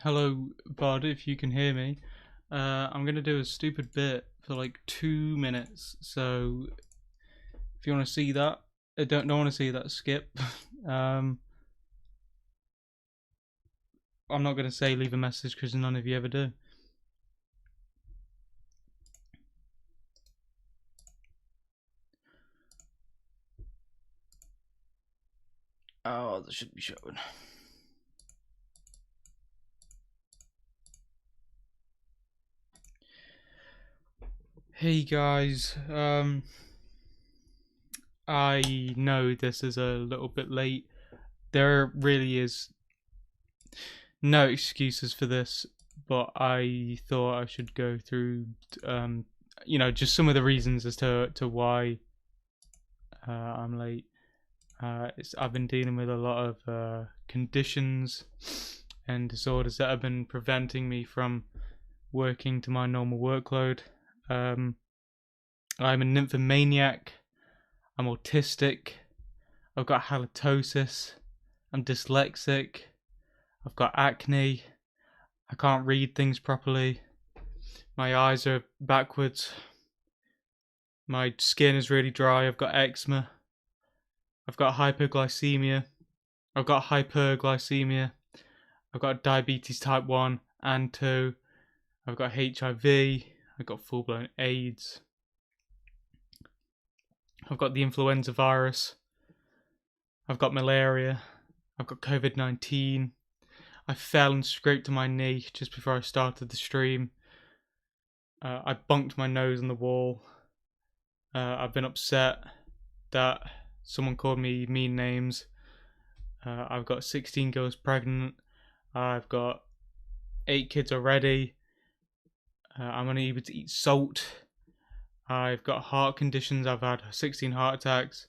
Hello, bud, if you can hear me. I'm going to do a stupid bit for like 2 minutes, so if you want to see that, don't want to see that, skip. I'm not going to say leave a message because none of you ever do. Oh, that should be showing. Hey guys, I know this is a little bit late. There really is no excuses for this, but I thought I should go through, just some of the reasons as to why I'm late. I've been dealing with a lot of conditions and disorders that have been preventing me from working to my normal workload. I'm a nymphomaniac. I'm autistic. I've got halitosis. I'm dyslexic. I've got acne. I can't read things properly. My eyes are backwards. My skin is really dry. I've got eczema. I've got hypoglycemia. I've got hyperglycemia. I've got diabetes type 1 and 2. I've got HIV. I've got full-blown AIDS. I've got the influenza virus. I've got malaria. I've got COVID-19. I fell and scraped to my knee just before I started the stream. I bunked my nose on the wall. I've been upset that someone called me mean names. I've got 16 girls pregnant. I've got 8 kids already. I'm only able to eat salt. I've got heart conditions. I've had 16 heart attacks.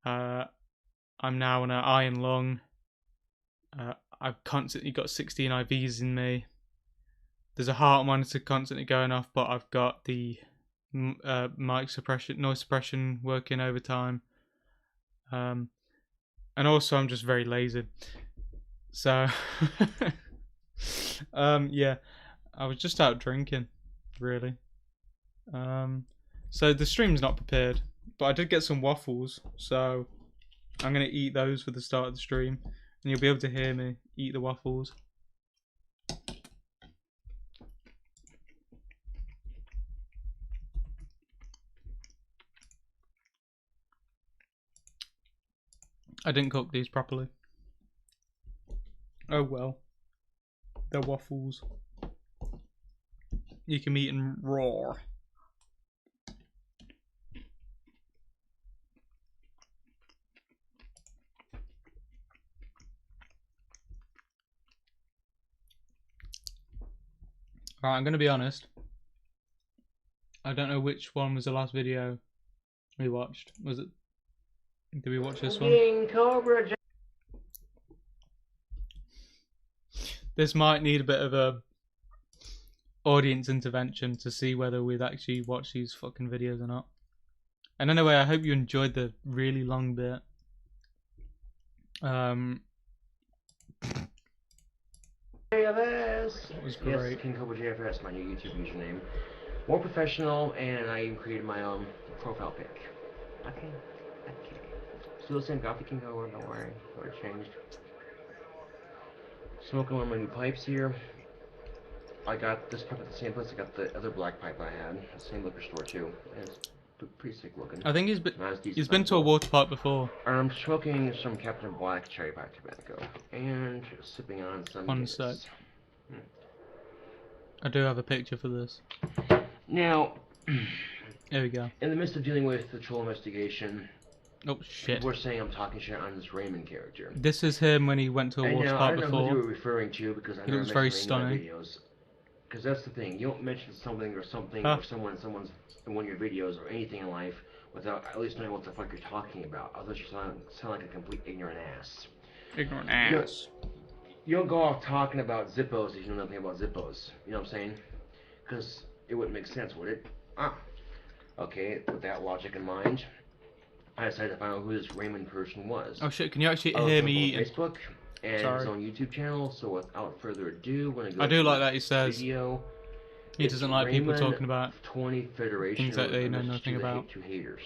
I'm now on an iron lung. I've constantly got 16 IVs in me. There's a heart monitor constantly going off, but I've got the noise suppression working overtime. And also I'm just very lazy. So, yeah, I was just out drinking, really. So the stream's not prepared, but I did get some waffles, so I'm gonna eat those for the start of the stream, and you'll be able to hear me eat the waffles. I didn't cook these properly. Oh well. They're waffles. You can eat them raw. Alright, I'm gonna be honest. I don't know which one was the last video we watched. Was it? Did we watch this one? KingCobraJFS. This might need a bit of a audience intervention to see whether we'd actually watch these fucking videos or not. And anyway, I hope you enjoyed the really long bit. It was great. Yes, KingCobraJFS, my new YouTube username. More professional, and I even created my own profile pic. Okay. Still the same coffee King Cobra, don't worry. Never changed. Smoking one of my new pipes here. I got this pipe at the same place I got the other black pipe I had. The same liquor store too. And it's pretty sick looking. I think he's been to a water park before. I'm smoking some Captain Black cherry pie tobacco and sipping on some. One sec. I do have a picture for this. Now, there we go. In the midst of dealing with the troll investigation, oh shit! We're saying I'm talking shit on this Raymond character. This is him when he went to a water park before. I don't know who you were referring to because I he looks very stunning. Videos. Because that's the thing, you don't mention something or someone's in one of your videos or anything in life without at least knowing what the fuck you're talking about. Otherwise, you sound like a complete ignorant ass. Ignorant ass. You don't go off talking about Zippos if you know nothing about Zippos. You know what I'm saying? Because it wouldn't make sense, would it? Okay, with that logic in mind, I decided to find out who this Raymond person was. Oh shit, can you actually hear me eating? Facebook, and his Sorry. own YouTube channel. So without further ado, we're gonna I go do to like his that he says video. he doesn't like people Raymond talking about 20 things Federation that with they a know message nothing about. to haters.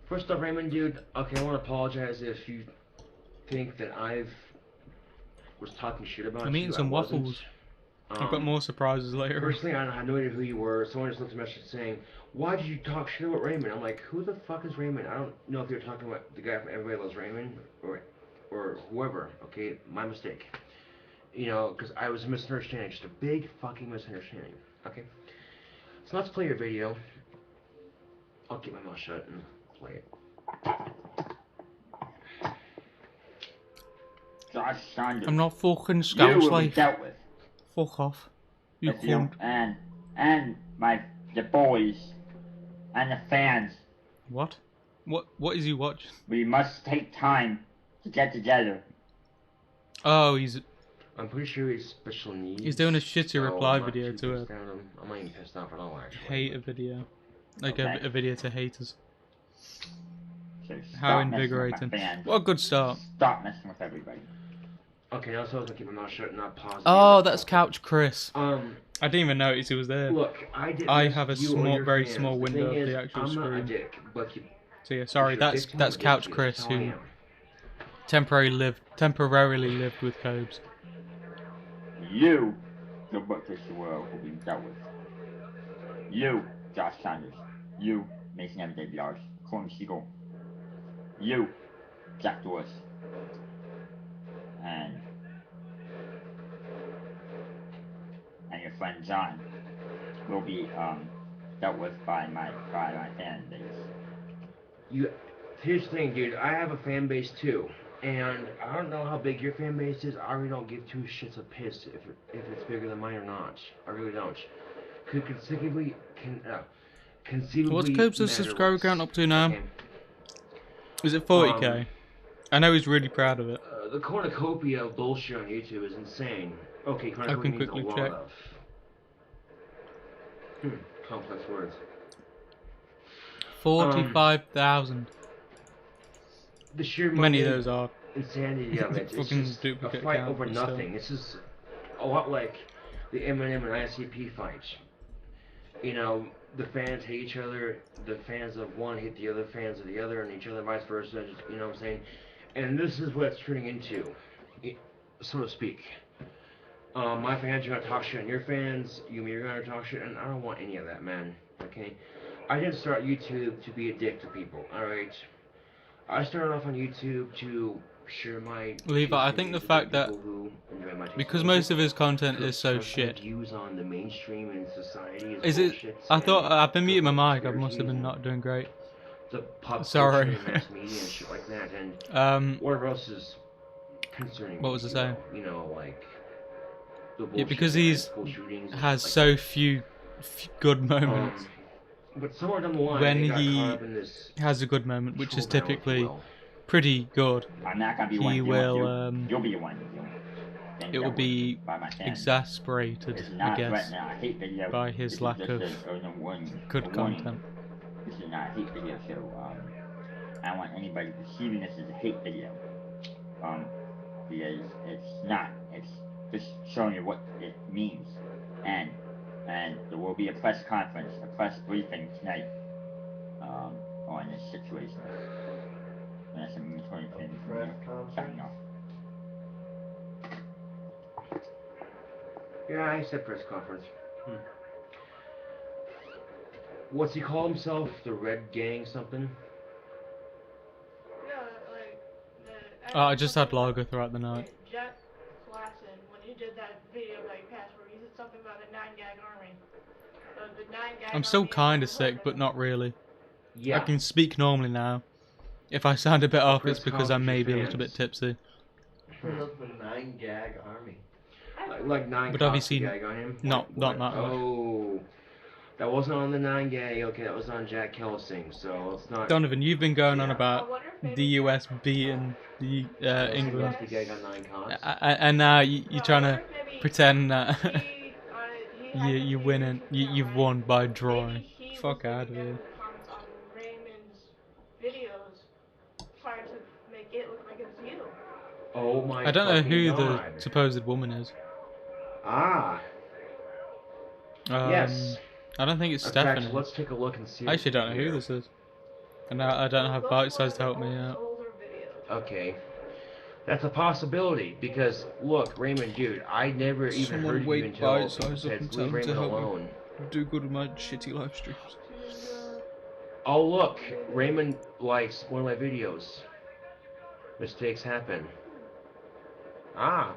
First off, Raymond, dude. Okay, I want to apologize if you think that was talking shit about I'm eating you. some I wasn't. waffles. I've got more surprises later. Personally, I had no idea who you were. Someone just left a message saying, "Why did you talk shit about Raymond?" I'm like, "Who the fuck is Raymond?" I don't know if you're talking about the guy from Everybody Loves Raymond or whoever. Okay, my mistake. You know, because I was misunderstanding, just a big fucking misunderstanding. Okay, so let's play your video. I'll keep my mouth shut and play it. Josh Saunders. I'm not fucking You scouse will be like. dealt with. Fuck off. You If you cunt. and the boys and the fans. What? What is he watching? We must take time to get together. Oh, I'm pretty sure he's special needs. he's doing a shitty so reply I'm not video too to pissed at him. I'm not even pissed off at all, actually. a video. Like Okay. a video to haters. So How stop messing with my invigorating. fans. What a good start. Stop messing with everybody. Okay, now so I was gonna keep my mouth shut and not pause. Oh, that's Couch Chris. I didn't even notice he was there. Look, I have a very small window of the actual I'm screen. not a dick, but So yeah, sorry, that's Couch Chris who temporarily lived with Cobes. You, Gilbert Fisher will be dealt with. You, Josh Saunders. You, Mason Everyday Bars. Corn Siegel. You, Jack Doris. And your friend John will be dealt with by my fan base. Here's the thing, dude. I have a fan base too, and I don't know how big your fan base is. I really don't give two shits a piss if it's bigger than mine or not. I really don't. Could conceivably What's Cobes' subscriber count up to now? Okay. Is it 40k? I know he's really proud of it. The cornucopia of bullshit on YouTube is insane. Okay, cornucopia means quickly a lot check. of complex words. 45,000. The sheer Many of those are. insanity of it. It's Fucking just duplicate a fight count, over but still. nothing. This is a lot like the Eminem and ICP fight. You know, the fans hate each other. The fans of one hate the other fans of the other, and each other, vice versa. Just, you know what I'm saying? And this is what it's turning into, so to speak. My fans are gonna talk shit on your fans. You're gonna talk shit, and I don't want any of that, man. Okay? I didn't start YouTube to be a dick to people. All right? I started off on YouTube to share my Levi, I think the fact that because most of his content is so shit. Views on the mainstream in society is it? bullshit, I thought I've been muting my mic. I conspiracies must have been and not doing great. the pop Sorry. culture and mass media and shit like that, and whatever else is concerning. What was I saying? You know, like the Yeah, bullshit because and he's school shootings and has shit like so that. few good moments. But somewhere down the line, When they got he caught up in this has a good moment, which is troll battle, if you typically will. pretty good, I'm not gonna be one he to will You'll be the one. it will be by my fans. exasperated, This is I not guess, threatening a hate video. by his This is lack just of a warning. good content. This is not a hate video, so I don't want anybody perceiving this as a hate video. Because it's not. It's just showing you what it means. And there will be a press conference, a press briefing tonight on this situation. And that's a monitoring thing from me. Signing off. Yeah, I said press conference. What's he call himself? The Red Gang something? I just had lager throughout the night. Jack Klassen, when he did that video about your password, he said something about the 9-gag army. The 9-gag I'm still army kind of is sick, but not really. Yeah. I can speak normally now. If I sound a bit off, it's press because I'm conference maybe a your little bit fans. tipsy. The 9-gag army. Like 9 But cops obviously gag on him? not that much. Oh. That wasn't on the 9 gag, okay, that was on Jack Helsing, so it's not... Donovan, you've been going on Yeah. about the US beating the England, The gag on 9 cops. and now you're trying to pretend that he you're winning. You've won by maybe drawing. he was Fuck out of looking here. at the comments on Raymond's videos, trying to make it look like it's you. Oh my I don't know fucking who god. the supposed woman is. Ah, yes. I don't think it's In Stephanie. fact, let's take a look and see. I actually don't know who here. this is. And I don't have bite size to help me out. Okay. That's a possibility because look, Raymond, dude, I never even heard Someone of you wake until bite people size up said and tell leave him to Raymond help me alone. do good with my shitty live streams. Oh look, Raymond likes one of my videos. Mistakes happen. Ah,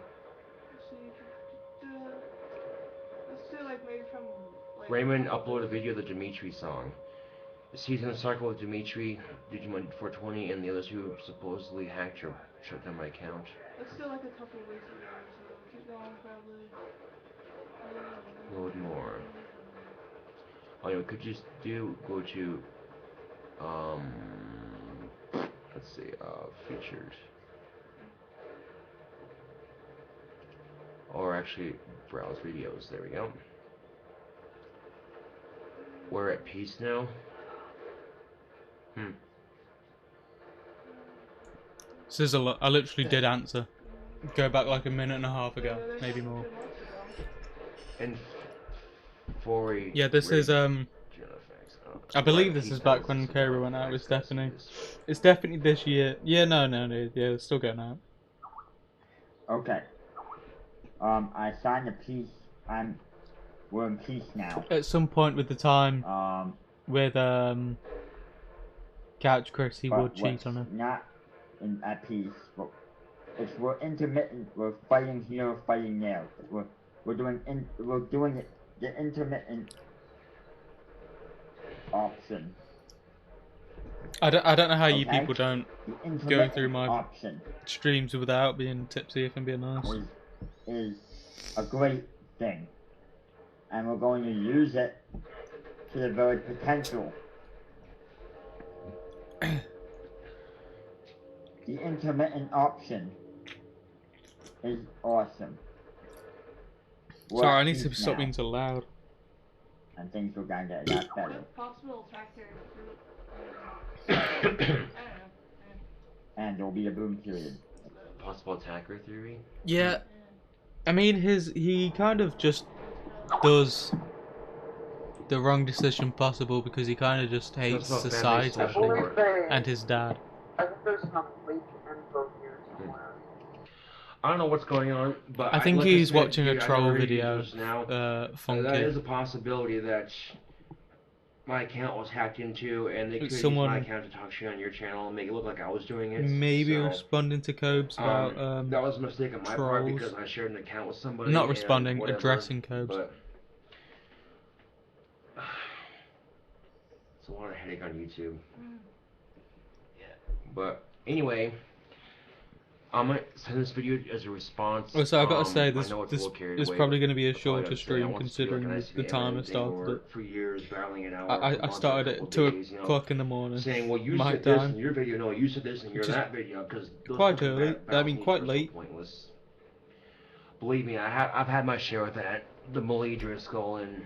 Let's do like maybe from like. Raymond uploaded a video of the Dimitri song. He's in a circle with Dimitri, Digimon 420, and the others who supposedly hacked or shut down my account. Let's do like a couple weeks ago, so keep going probably. Load more. Oh, you know, could just go to, let's see, featured. Or actually, browse videos, there we go. We're at peace now? This is a lot. I literally did answer. Go back like a minute and a half ago, maybe more. And for Yeah, this is I believe this is back when Cobra went out with Stephanie. It's definitely this year. Yeah, no, yeah, it's still going out. Okay. I signed a peace. We're in peace now. At some point with the time with Couch Chris, he would cheat on her. Not at peace, but we're intermittent. We're fighting here, fighting there. We're doing it the intermittent option. I don't know how you people don't go through my option streams without being tipsy, if I'm being honest. Is a great thing, and we're going to use it to the very potential. The intermittent option is awesome. Sorry, I need to stop being so loud. And things are going to get a lot better. Possible attacker. And there'll be a boom period. Possible attacker theory? Yeah. I mean, he kind of just does the wrong decision possible because he kind of just hates society and his dad. I think there's some leak info here somewhere. I don't know what's going on, but I think he's watching a troll video. video. Funky. That is a possibility that my account was hacked into, and they could use Someone my account to talk shit on your channel and make it look like I was doing it. Maybe so, responding to Cobes about that was a mistake on my part because I shared an account with somebody. Not responding, addressing Cobes. But it's a lot of headache on YouTube. Yeah. But anyway, I might send this video as a response. Well, so I gotta say, this is probably going to be a That's shorter stream considering the time I started it. For years, battling it out. I started at 2 o'clock in the morning. Saying, well, you my said this time. in your video, no, you said this in your that video, because quite early. I mean, quite late. Pointless. Believe me, I've had my share with that. The Millie Driscoll and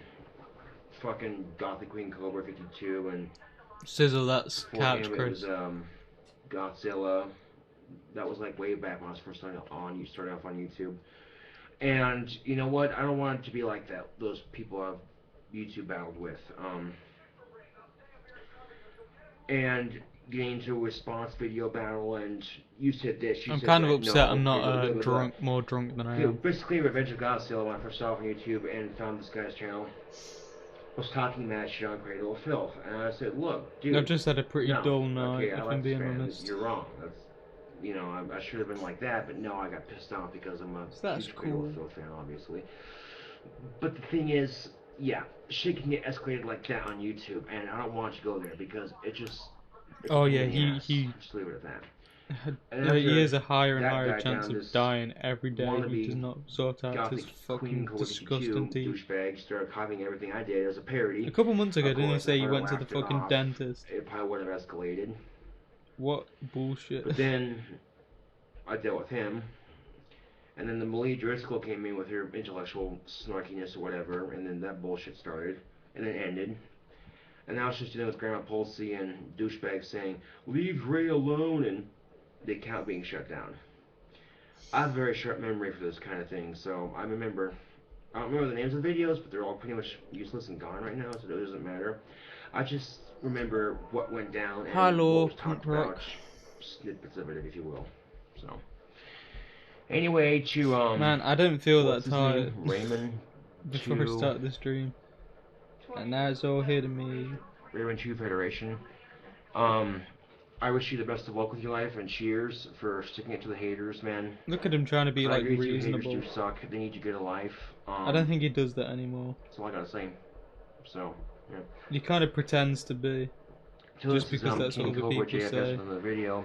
fucking Gothic Queen Cobra 52 and Sizzle, that's Couch Chris. It was Godzilla. That was like way back when I was first starting off on YouTube. And you know what? I don't want it to be like that. Those people I've YouTube battled with. And getting into a response video battle, and you said this. I'm kind of upset I'm not more drunk than I am. Basically, Revenge of Godzilla, when I first saw it on YouTube and found this guy's channel, was talking mad shit on Cradle of Filth. And I said, look, dude. I've just had a pretty dull night, if I'm being honest. You're wrong. That's, you know, I should have been like that, but no, I got pissed off because I'm a huge Cradle of Filth fan, obviously. But the thing is, yeah, shit can get escalated like that on YouTube, and I don't want you to go there because it just... Oh yeah, he just leave it at that. He has a higher and higher chance of dying every day if he does not sort out his fucking disgusting teeth. Douchebag started copying everything I did as a parody. A couple months ago, didn't he say he went to the fucking dentist? It probably would have escalated. What bullshit. But then I dealt with him, and then the Millie Driscoll came in with her intellectual snarkiness or whatever, and then that bullshit started, and then ended. And now it's just dealing with Grandma Pulsey and douchebags saying, leave Ray alone, and the account being shut down. I have a very short memory for this kind of thing, so I don't remember the names of the videos, but they're all pretty much useless and gone right now, so it doesn't matter. I just remember what went down and what Hello, was punk talked rock. about, snippets of it, if you will. So, anyway, to Man, I don't feel what's that his name? tired Raymond. before I start the stream. And now it's all hitting me. Raymond 2 Federation. I wish you the best of luck with your life and cheers for sticking it to the haters, man. Look at him trying to be I like agree with you, haters reasonable. do suck. They need to get a life. I don't think he does that anymore. That's all I gotta say. So, yeah. He kind of pretends to be. So Just this because is that's what other people KingCobraJFS say. with another video.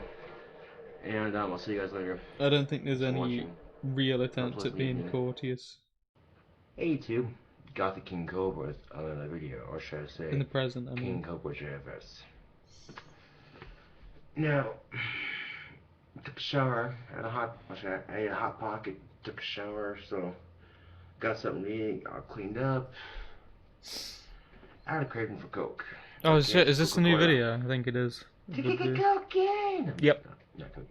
And I'll see you guys later. I don't think there's Thanks for any watching. real attempt at being evening. courteous Hey YouTube, got the King Cobra with another video, or should I say, in the present. I mean, KingCobraJFS. Now, took a shower, I ate a hot pocket, took a shower, so got something to eat, all cleaned up. I had a craving for Coke. oh Okay, shit! Is this a new Coca-Cola. video? I think it is. Cocaine! Yep. Not cocaine.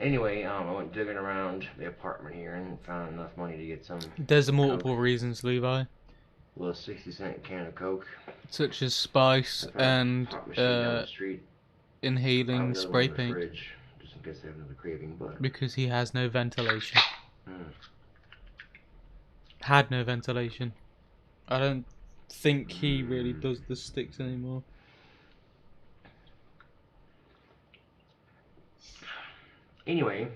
Anyway, I went digging around the apartment here and found enough money to get some There's multiple reasons, Levi, little 60-cent can of Coke. such as spice I found and a pop machine down the street. Found inhaling another spray one in the paint fridge, just in case I have another craving, but because he has no ventilation. mm. Had no ventilation. I don't think he really does the sticks anymore. Anyway,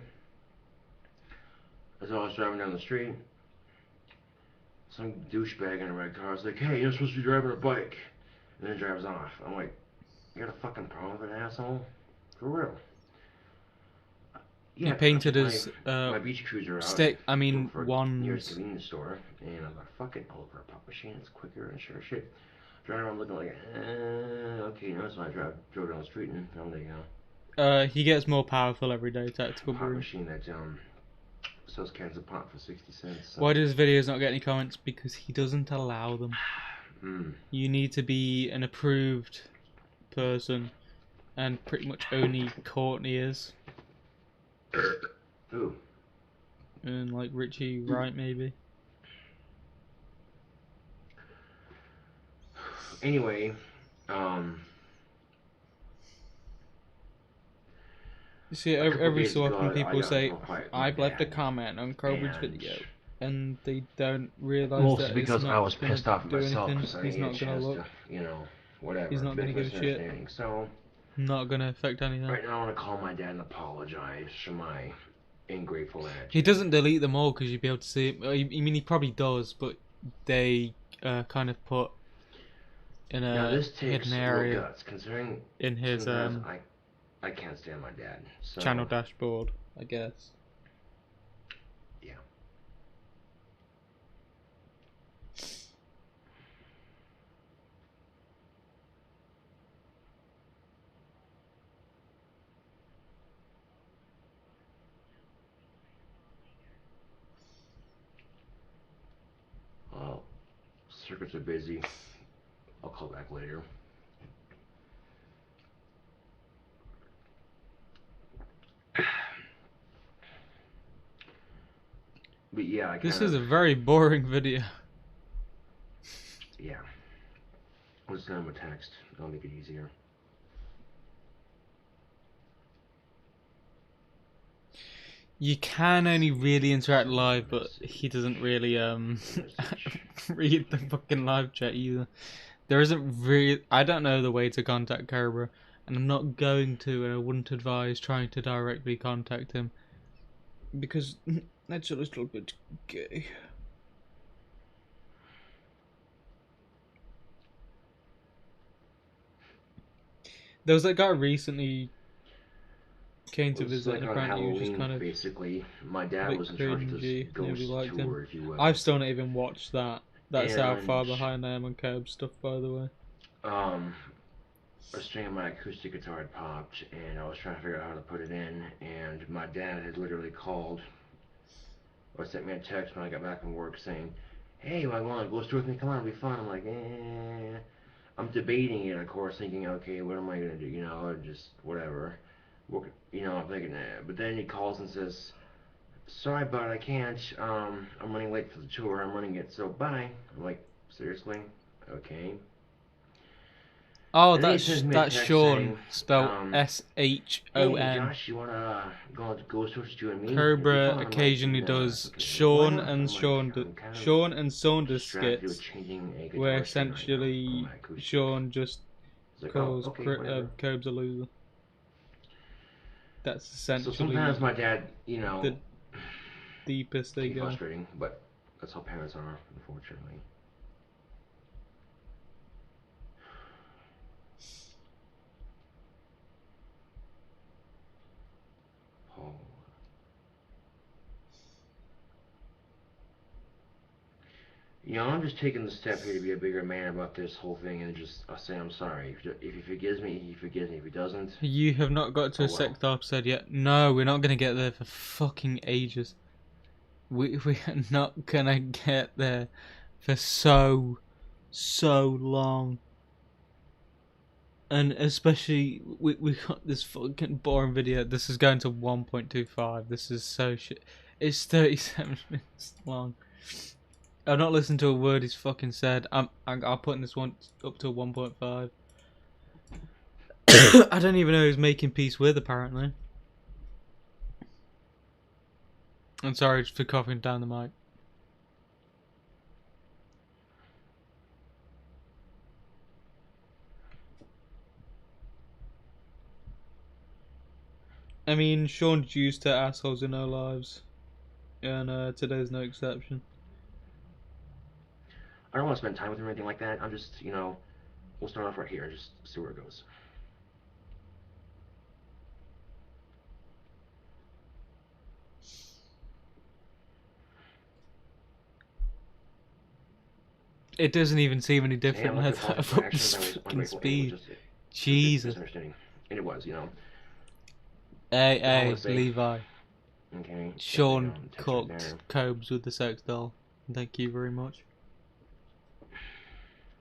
as I was driving down the street, some douchebag in a red car was like, "Hey, you're supposed to be driving a bike," and then drives off. I'm like, "You got a fucking problem with an asshole? For real?" Yeah, He painted his my beach cruiser out. stick. I mean, Looked for a wands. nearest convenience store, and I thought, "Fuck it, I'll look for a pop machine. It's quicker and sure as shit." Driving around looking like, okay, no, so I drove down the street and found a He gets more powerful every day. Tactical pop brew. machine that sells cans of pop for 60 cents. So. Why do his videos not get any comments? Because he doesn't allow them. You need to be an approved person, and pretty much only Courtney is, Ooh. and like Richie Wright maybe. Anyway, You see, a couple every days so ago, often I people got say, into a fight with "I've my left a dad, comment on Cobra's and video," and they don't realise mostly that because it's not I was gonna pissed off at do myself anything. because I He's didn't not get a gonna chance look. to, whatever. He's not gonna big give a shit. misunderstanding. So Not gonna affect anything. right now I want to call my dad and apologize for my ingrateful attitude. He doesn't delete them all because you'd be able to see it. I mean, he probably does, but they kind of put in Now a this takes hidden real area guts, considering in his sometimes I can't stand my dad. So, channel dashboard, I guess. Yeah. Well, circuits are busy. I'll call back later. But yeah, This is a very boring video. Yeah. I'll just send him a text. That'll make it easier. You can only really interact live, but he doesn't really read the fucking live chat either. There isn't really. I don't know the way to contact Cobra, and I'm not going to, and I wouldn't advise trying to directly contact him because that's a little bit gay. There was that guy recently came to visit, like and on apparently he was Halloween, just kind of basically. My dad bit was in charge of cringy, this nobody ghost liked tour, him. if you will. I've still not even watched that. That's how far And, behind I am on Curb stuff, by the way. A string of my acoustic guitar had popped, and I was trying to figure out how to put it in, and my dad had literally called, or sent me a text when I got back from work saying, "Hey, you want to go through with me? Come on, it'll be fun." I'm like, eh. I'm debating it, of course, thinking, okay, what am I going to do, or just whatever. I'm thinking, but then he calls and says, sorry, but I can't. I'm running late for the tour. I'm running it, so bye. I'm like, seriously? Okay. Oh, And then he sends me a that's text Sean, saying, spelled hey, Shon. Josh, you wanna go on Ghost Tour with you and me? It'd be Cobra fun. I'm like, occasionally nah. does Okay, why Sean not? and I'm like, I'm kind of Sean and Saunders distracted with skits, changing a where guitar string right now on essentially my acoustic. Sean just It's like, oh, calls okay, whatever. Cobes a loser. That's So sometimes essentially my dad, you know, the deepest they can be go. frustrating, but that's how parents are, unfortunately. Oh. You know, I'm just taking the step here to be a bigger man about this whole thing and just I'll say I'm sorry. If he forgives me, he forgives me. If he doesn't, You have not got to oh a well. sex episode yet. No, we're not gonna get there for fucking ages. We are not gonna get there for so long. And especially we got this fucking boring video. This is going to 1.25. This is so shit. It's 37 minutes long. I've not listened to a word he's fucking said. I'm putting this one up to 1.5. I don't even know who's making peace with, apparently. I'm sorry for coughing down the mic. I mean, Sean's used to assholes in our lives, and today's no exception. I don't want to spend time with him or anything like that. I'm just, you know, we'll start off right here and just see where it goes. It doesn't even seem any Hey, different I'm now looking that for I've upped the actions. I was fucking ungrateful. speed. It was just Jesus. misunderstanding. And it was, you know. Hey, Levi. Okay. Sean Text right cooked there. Cobes with the sex doll. Thank you very much.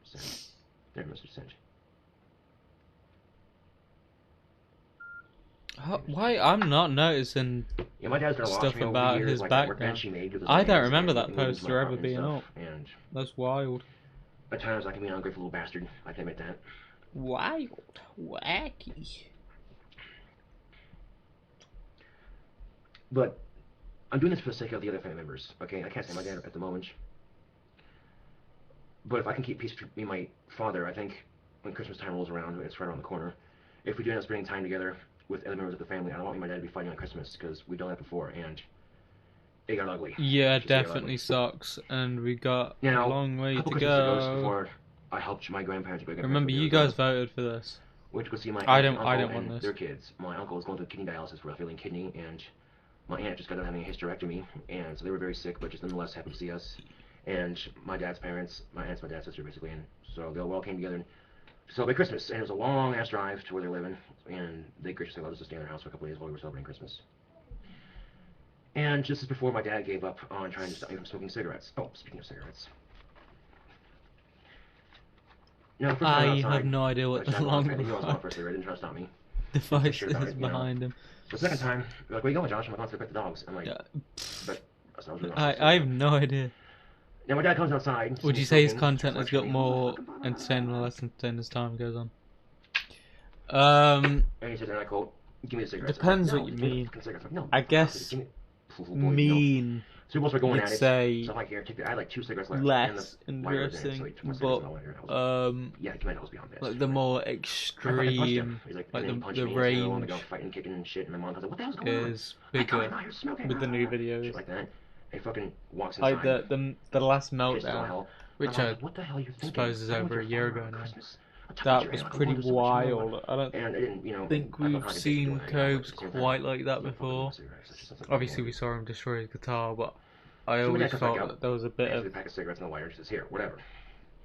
Send. There, Mr. Send. Why I'm not noticing Yeah, my dad's done a lot stuff for me over the about years, his like that work background. bench he made with his I own don't hands remember and that moving into my poster ever apartment and being stuff. up. And That's wild. at times I can be an ungrateful little bastard. I can admit that. Wild. Wacky. But I'm doing this for the sake of the other family members, okay? I can't say my dad at the moment. But if I can keep peace between me and my father, I think when Christmas time rolls around, it's right around the corner, if we do end up spending time together with other members of the family, I don't want me and my dad to be fighting on Christmas, because we've done that before, and it got ugly. Yeah, definitely sucks, and we got Now, a long way a couple to Christmases ago, go. before I helped my grandparents and Remember, you guys voted for this. went to go see my I aunt and don't uncle want and this. their kids. My uncle was going through kidney dialysis for a failing kidney, and my aunt just got done having a hysterectomy, and so they were very sick, but just nonetheless happy to see us. And my dad's parents, my aunt's my dad's sister basically, and so they all came together to celebrate Christmas. And it was a long ass drive to where they're living, and they graciously allowed us to stay in their house for a couple of days while we were celebrating Christmas. And just as before, my dad gave up on trying to stop me from smoking cigarettes. Oh, speaking of cigarettes. Now, first I outside, have no idea what the long I knew I was going first cigarette. Didn't try to stop me. device Sure about is it, you know. behind him. The second time, they're like, "Where you going, Josh?" I'm like, "I'm going to pet the dogs." I'm like, Yeah. but that's not really I have no idea. Now my dad comes outside. Would you say his content has got more entertaining or less entertaining as time goes on? And he says, and I quote, "Give me the cigarettes." Depends I'm like, what you "No, give me mean. the fucking cigarettes." I'm like, "No, I guess give me-" boy, mean. So we both were going you'd at it. say So I'm like, "Here, take the." I had like 2 cigarettes left. less and the lighter was in it, interesting, so he took my cigarettes but and I was like, yeah, give me that. I was beyond this. like the more I fucking punched extreme, him. He's like, like and then he punched the me, and so on, range like, fighting, kicking, and shit. And my mom was like, "What the hell's going on?" is Like, "Oh my bigger God, you're smoking." with the new Shit videos. like that. And he fucking walks inside. Like the last pisses all meltdown, hell. which I'm I like, "What the hell are you thinking? suppose is Playing with over your a year father ago on now. Christmas? I'll tuck That your was hand, I'll pretty go do so much more." wild. I don't And I didn't, you know, think I felt we've kind of seen doing anything, but Cobes at the same time, quite like that I'm not fucking before. with cigarettes. That's just something Obviously, boring. we saw him destroy his guitar, but I So my always dad comes back felt out, that there was a bit hands me of a pack of cigarettes and a lighter. He says, "Here, whatever."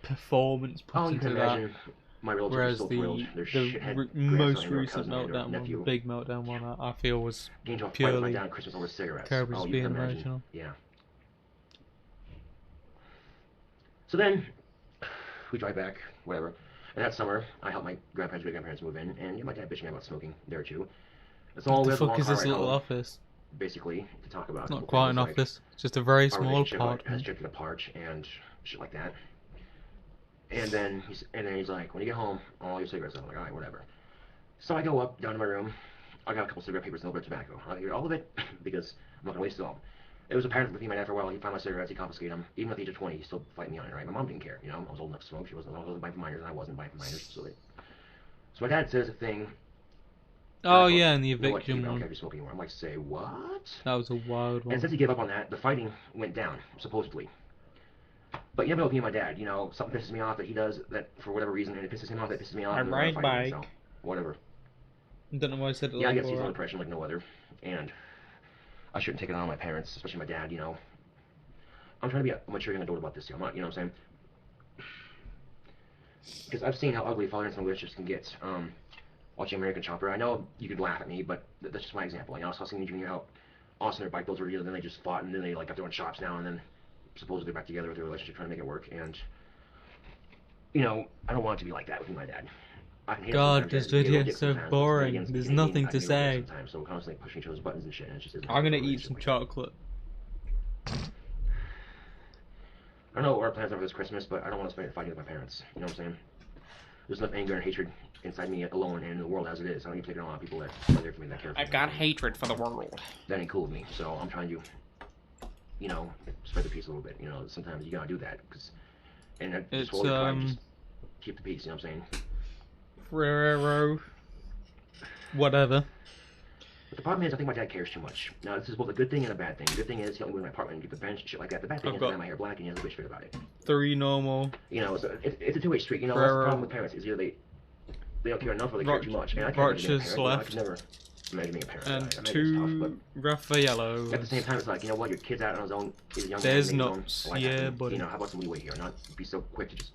performance put Oh, you can into that. imagine my relatives are Whereas so thrilled. Their the shithead most grandson or recent cousin or meltdown one, the nephew big meltdown one, I feel was getting into a fight with my purely dad at Christmas over cigarettes. Cobes Oh, you being can imagine. emotional. Yeah. So then, we drive back, whatever. And that summer, I helped my grandparents, great-grandparents move in, and my dad bitching about smoking there too. It's all What we the have a fuck long is car this ride little home. office? basically, to talk about. Not quite an like, office, just a very our small relationship has apartment. drifted apart and shit like that. And then he's like, when you get home, all your cigarettes. I'm like, all right, whatever. So I go up down to my room. I got a couple cigarette papers and a little bit of tobacco. I'll eat all of it because I'm not gonna waste it all. It was apparent with me and my dad for a while. He found my cigarettes, he confiscated them. Even at the age of 20, he still fighting me on it, right? My mom didn't care, you know. I was old enough to smoke. She wasn't. I wasn't buying for minors, and I wasn't buying for minors. So my dad says a thing. Oh yeah, and the You know what, Keith, I eviction don't care one. if you smoke anymore. I'm like, say what? That was a wild And since one. he gave up on that, the fighting went down, supposedly. But you never know with me and my dad, you know, something pisses me off that he does that for whatever reason, and it pisses him off, that pisses me off, I'm and we're right fighting, back. so whatever. Don't know why I said it Yeah, I like guess he's on that. depression like no other, and I shouldn't take it on my parents, especially my dad, you know. I'm trying to be a mature young adult about this, too. I'm not, you know what I'm saying? Because I've seen how ugly father and son relationships can get. Watching American Chopper, I know you could laugh at me, but that's just my example. You know, I saw Singing Junior how awesome their bike builds were, and then they just fought, and then they like got their own shops now, and then supposedly back together with their relationship, trying to make it work. And you know, I don't want it to be like that with me and my dad. I can hate God, him this sometimes, video and is so sometimes, but boring. again, There's he hates me, nothing I to hate him say. sometimes, so we're constantly pushing each other's buttons and shit, and it just isn't I'm gonna healthy for a eat some relationship like chocolate. that. I don't know what our plans are for this Christmas, but I don't want to spend it fighting with my parents. You know what I'm saying? There's enough anger and hatred inside me alone and in the world as it is. I don't need to take it on a lot of people that are there for me, that care for me. I've got hatred for the world. That ain't cool with me. So I'm trying to, you know, spread the peace a little bit. You know, sometimes you gotta do that, and I just hold it pride, just keep the peace. You know what I'm saying? Ferrero. Whatever. But the problem is, I think my dad cares too much. Now, this is both a good thing and a bad thing. The good thing is, he let me move in my apartment and keep the bench and shit like that. The bad thing is, I dye my hair black and he has a bitch fit about it. 3 normal. You know, so it's a two-way street. You know, that's the problem with parents. Is either they don't care enough or they care too much. And I can't imagine being a parent. I could never imagine being a parent. And I imagine it's 2 tough, Raffaellos. but at the same time, it's like, you know what, your kid's out on his own. He's young. There's he's nuts. on his own. Yeah, And, buddy. you know, how about some leeway here? Not be so quick to just.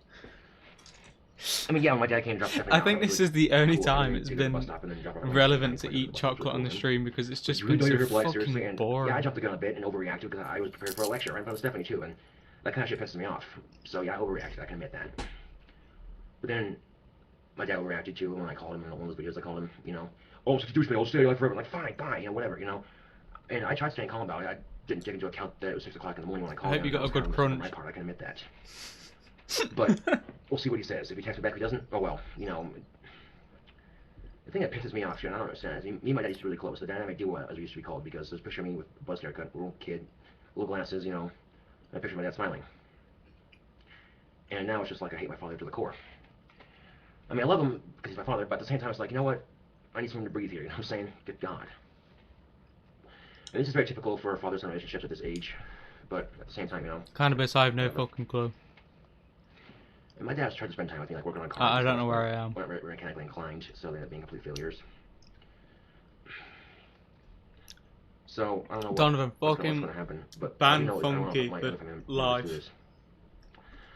I mean, yeah, when my dad came and dropped Stephanie I off, think it this was is the only cool. time And it's take her to the been bus stop and then drop her off at relevant to the eat bus. chocolate on the Cool. stream because it's just You been really so took her blind seriously, fucking and boring. yeah, I jumped the gun a bit and overreacted because I was prepared for a lecture right in front of Stephanie too, and that kind of shit pisses me off. So yeah, I overreacted. I can admit that. But then my dad overreacted too when I called him in one of those videos. I called him, you know, oh, it's a douchebag. I'll stay alive forever. I'm like, fine, fine, you know, whatever, you know. And I tried staying calm about it. I didn't take into account that it was 6 o'clock in the morning when I called him. I hope you got a good On my crunch. part, I can admit that. But we'll see what he says. If he texts me back, if he doesn't, oh well, you know. The thing that pisses me off, shit, I don't understand, is me and my dad used to be really close. The dynamic duo, as we used to be called, because there's a picture of me with a buzz haircut, little kid, little glasses, you know, and a picture of my dad smiling. And now it's just like I hate my father to the core. I mean, I love him because he's my father, but at the same time, it's like, you know what? I need someone to breathe here, you know what I'm saying? Good God. And this is very typical for father-son relationships at this age, but at the same time, you know. Cannabis, I have no fucking clue. And my dad's tried to spend time with me, like working on cars. I don't know where I am. We're mechanically inclined, so they end up being complete failures. So, I don't know Donovan, what's fucking going to happen, but ban I don't know funky, if my- but if I'm gonna do live. this.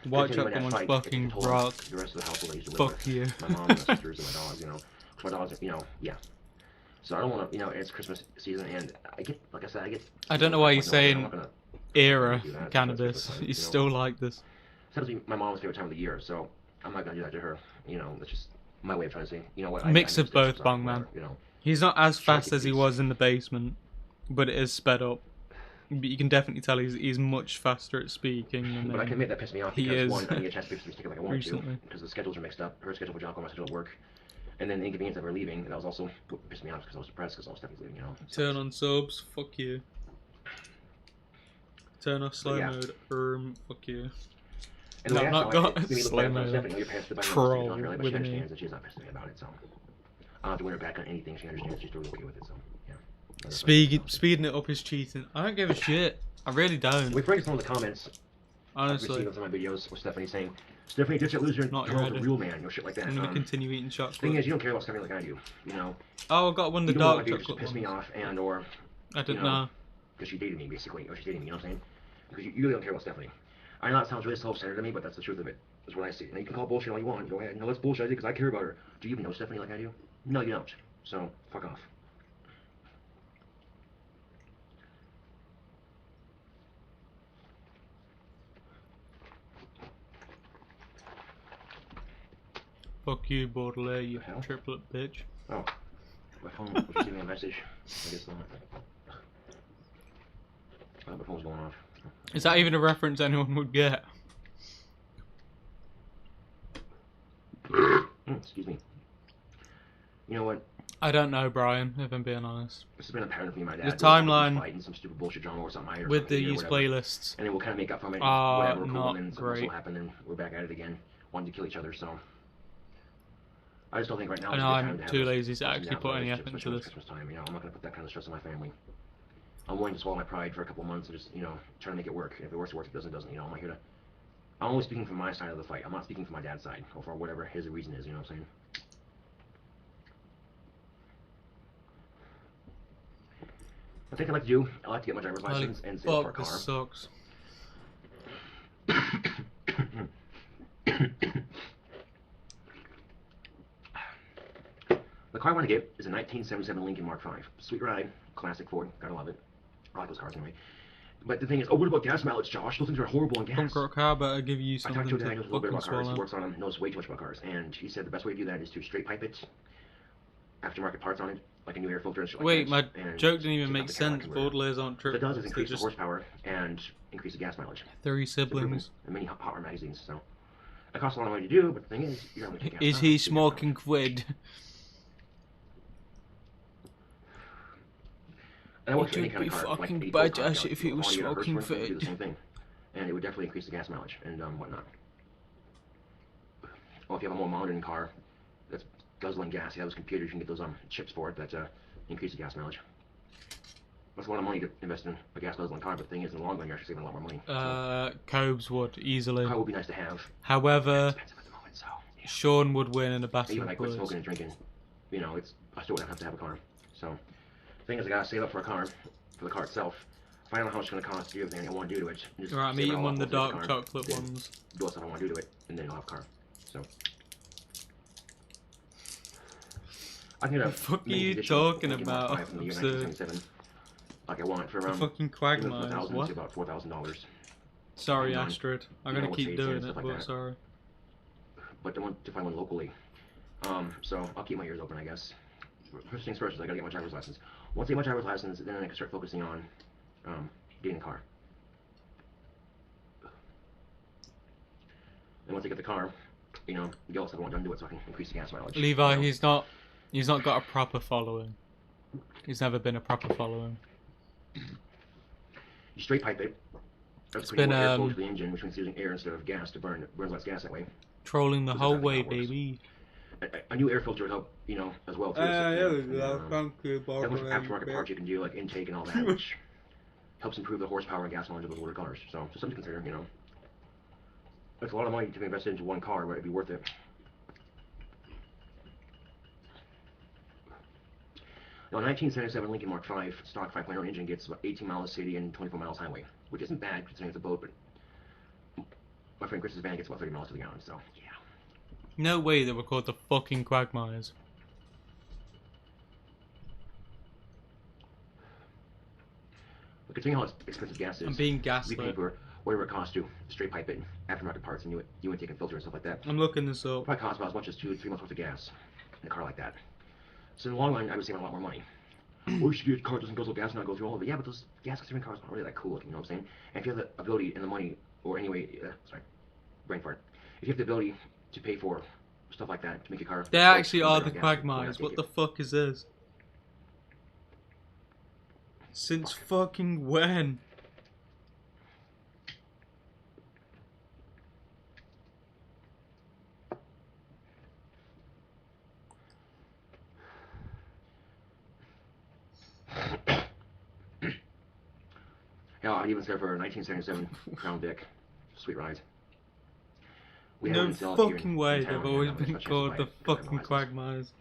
White Continue my chocolate one's fight, fucking it told rock. The rest of the household I used to live Fuck with. you. My mom, my sisters, and my dogs, you know. My dogs, you know, yeah. So I don't want to, you know, it's Christmas season, and I get, like I said, I get. I don't know why you're I'm saying not gonna era do that. cannabis. That's You know. still like this. It's happens to be my mom's favorite time of the year, so I'm not gonna do that to her. You know, that's just my way of trying to say, you know what? Mix I of both, Bong Man. You know, He's not as Try to fast keep as he peace. was in the basement, but it is sped up. But you can definitely tell he's much faster at speaking than but I can admit that pissed me off he because is one, I didn't get a chance to stick it like I wanted recently. to because the schedules are mixed up. Her schedule with Jocko, my schedule at work, and then the inconvenience of her leaving. That was also what pissed me off because I was depressed because all Stephanie's leaving. You know. Turn on subs, fuck you. Turn off slow yeah. mode, fuck you. And No, the way I not saw it, got it made me look slow bad for mode. Stephanie. Your parents did buy me Troll all these things, but she with me. understands and she's not pissed at me about it. So I don't have to win her back on anything. She understands. She's totally okay with it. So yeah. Speeding it up is cheating. I don't give a shit. I really don't. We break some of the comments I've Honestly, received of some of my videos with Stephanie saying, Stephanie, ditch that loser and Not turn on the ready. real man, you know, shit like that. I'm gonna continue eating chocolate. Thing is, you don't care about Stephanie like I do, you know. Oh, I got one of You the don't want dark to do just to chocolate piss me ones. off and or I didn't know. know. because she dated me basically, or she's dating me, you know what I'm saying? Because you really don't care about Stephanie. I know that sounds really self-centered to me, but that's the truth of it. That's what I see. Now you can call bullshit all you want. Go ahead. No, that's bullshit. I did because I care about her. Do you even know Stephanie like I do? No, you don't. So fuck off. Fuck you, Baudelaire, you Hell? triplet bitch. Oh, my phone was giving me a message. I guess not. My phone's going off. Is that even a reference anyone would get? Excuse me. You know what? I don't know, Brian, if I'm being honest. This has been a pattern for me and my dad. The We'll always timeline fight some stupid bullshit drama or something, or with something, these whatever. playlists And then we'll kind of make up from it. are Whatever, cool, not and then something else great. will happen, and we're back at it again, wanting to kill each other. So I just don't think right now. I is know a good time I'm to have too this lazy to sitting actually down put for any relationship, effort especially into when it's this. Christmas time. You know, I'm not gonna put that kind of stress on my family. I'm willing to swallow my pride for a couple of months and just, you know, try to make it work. If it works, it works. If it doesn't, it doesn't. You know, I'm not here to. I'm only speaking from my side of the fight. I'm not speaking from my dad's side or for whatever his reason is. You know what I'm saying? I think I'd like to do. I like to get my driver's Holy license and save up for a fuck, car. this sucks. The car I want to get is a 1977 Lincoln Mark V. Sweet ride, classic Ford. Gotta love it. I like those cars anyway. But the thing is, oh, what about gas mileage, Josh? Those things are horrible in gas. Punk car better give you I something talked to a to guy who knows a little bit fucking about cars. He swallow. works on them, knows way too much about cars. And he said the best way to do that is to straight pipe it, aftermarket parts on it, like a new air filter and shit like Wait, that. my and joke didn't even take out make the Cadillac sense. converter. Ford layers aren't What it triple. does is They're increase the just horsepower and increase the gas mileage. 3 It's improving. siblings. And many hot rod magazines, so it costs a lot of money to do, but the thing is, you're having to take gas Is mileage, he gas smoking mileage. quid? And I work It for any would kind be of car, like fucking any Ford car, badass if he if was I wanted to get a smoking first one, it would do the quid. same thing. And it would definitely increase the gas mileage and whatnot. Well, if you have a more modern car that's guzzling gas, you have those computers, you can get those chips for it that increase the gas mileage. That's a lot of money to invest in a gas guzzling car, but the thing is, in the long run, you're actually saving a lot more money. Cobes would easily. Car would be nice to have. However, Expensive at the moment, so yeah. Sean would win in a battle Even of I quit words. smoking and drinking, you know, I still wouldn't have to have a car. So the thing is, I gotta save up for a car, for the car itself. Find out how much it's gonna cost to do everything I want to do to it. And just Alright, I'm save it eating all one up of the once I get dark the car, chocolate then ones. do all the stuff I want to do to it, and then I'll have a car. So I can get a The fuck are mint you condition talking Lincoln Mark about? V from the year Absurd. 1977, like I want for The around fucking quagmires, $1,000 what? to about $4,000. Sorry, and, Astrid. I'm you know, gonna with keep shades and doing it, stuff like but that. sorry. But I want to find one locally. So I'll keep my ears open, I guess. First things first is I gotta get my driver's license. Once I get my driver's license, then I can start focusing on getting a car. And once I get the car, you know, get all the stuff I want done to it so I can increase the gas mileage. Levi, you know? he's not got a proper following. He's never been a proper following. You straight pipe it. That's It's putting been, more air flow to the engine, which means using air instead of gas to burn. It burns less gas that way. Trolling the This is whole exactly way, how it works. baby. A new air filter would help, you know, as well too. Thank you, There's a bunch of aftermarket parts you can do, like intake and all that, which helps improve the horsepower and gas mileage of those older cars. So just something to consider, you know. It's a lot of money to be invested into one car, but it'd be worth it. Now, a 1977 Lincoln Mark V stock 5.0 engine gets about 18 miles city and 24 miles highway, which isn't bad considering it's a boat, but my friend Chris's van gets about 30 miles to the gallon, so yeah. No way they were called the fucking quagmires. But considering how expensive gas is, I'm being we pay gaslit. for whatever it costs to straight pipe it, aftermarket parts, and you intake and filter and stuff like that. I'm looking this up. Probably costs about as much as 2 to 3 months worth of gas in a car like that. So in the long run, I would save a lot more money. Or you should get a car that doesn't guzzle gas and not go through all of it. Yeah, but those gas-consuming cars aren't really that cool looking, you know what I'm saying? And if you have the ability and the money, or anyway, sorry, brain fart. If you have the ability to pay for stuff like that to make a car, They actually are the quagmires. What the fuck is this? Since fucking when? Hell, I'd even sell for a 1977 Crown Vic. Sweet ride. We have No one sell here fucking in way. town, They've and always I'm been gonna called buy the it, got my fucking license. quagmires.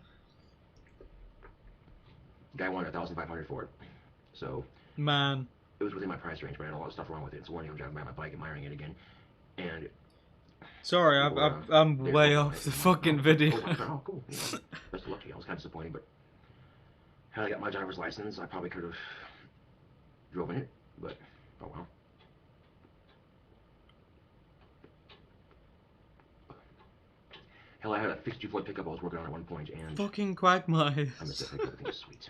Guy wanted $1,500 for it. So Man. it was within my price range, but I had a lot of stuff wrong with it. So one day I'm driving by my bike, admiring it again, and Sorry, I'm they're way focused on off it. the fucking video. Oh, cool. You know, best of luck to you. I was kind of disappointed, but had I got my driver's license, I probably could have driven it, but oh well. Hell, I had a 62 Ford pickup I was working on at one point, and Fucking quagmires. I missed that pickup. Everything was sweet.